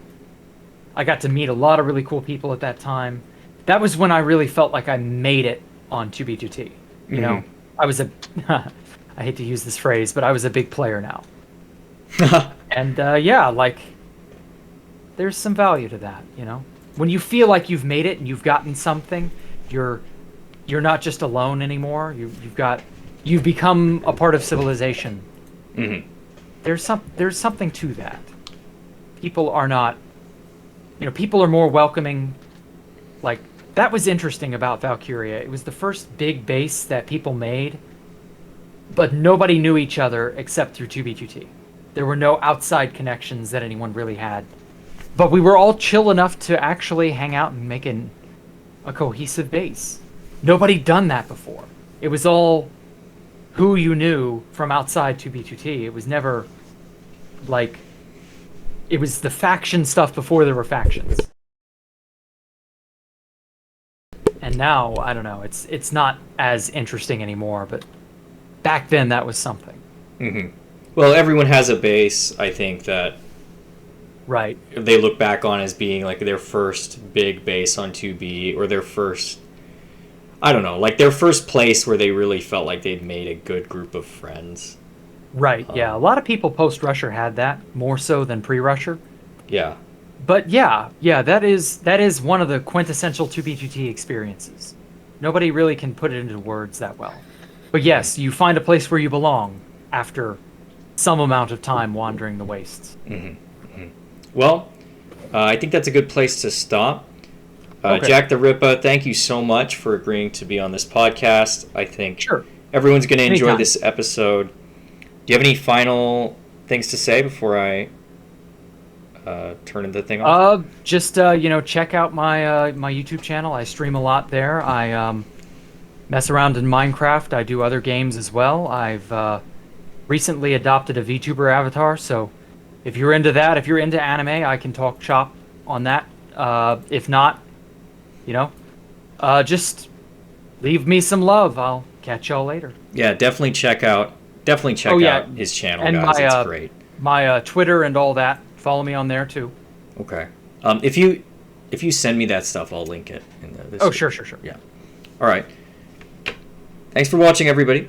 I got to meet a lot of really cool people at that time. That was when I really felt like I made it on 2B2T. You know, I was I hate to use this phrase, but I was a big player now. And there's some value to that, When you feel like you've made it and you've gotten something, you're not just alone anymore. You've become a part of civilization. Mm-hmm. There's something to that. People are not, people are more welcoming. Like, that was interesting about Valkyria. It was the first big base that people made, but nobody knew each other except through 2B2T. There were no outside connections that anyone really had. But we were all chill enough to actually hang out and make a cohesive base. Nobody done that before. It was all who you knew from outside 2B2T. It was never like... It was the faction stuff before there were factions. And now, I don't know, it's not as interesting anymore, but back then that was something. Well, everyone has a base, I think, that Right. they look back on as being like their first big base on 2B, or their first, I don't know, like their first place where they really felt like they'd made a good group of friends. Right. Yeah. A lot of people post Rusher had that more so than pre Rusher. Yeah. But yeah, that is one of the quintessential 2B2T experiences. Nobody really can put it into words that well. But yes, you find a place where you belong after some amount of time wandering the wastes. Well, I think that's a good place to stop. Okay. Jacktherippa, thank you so much for agreeing to be on this podcast. I think Sure. everyone's going to enjoy Anytime. this episode. Do you have any final things to say before I turn the thing off? Just check out my my YouTube channel. I stream a lot there. I mess around in Minecraft. I do other games as well. I've recently adopted a VTuber avatar, so if you're into that, if you're into anime, I can talk shop on that. If not, just leave me some love. I'll catch y'all later. Yeah, definitely check out his channel, and guys. my, It's great. My Twitter and all that. Follow me on there too. Okay. If you send me that stuff, I'll link it in the. Oh, sure. Yeah. All right. Thanks for watching, everybody.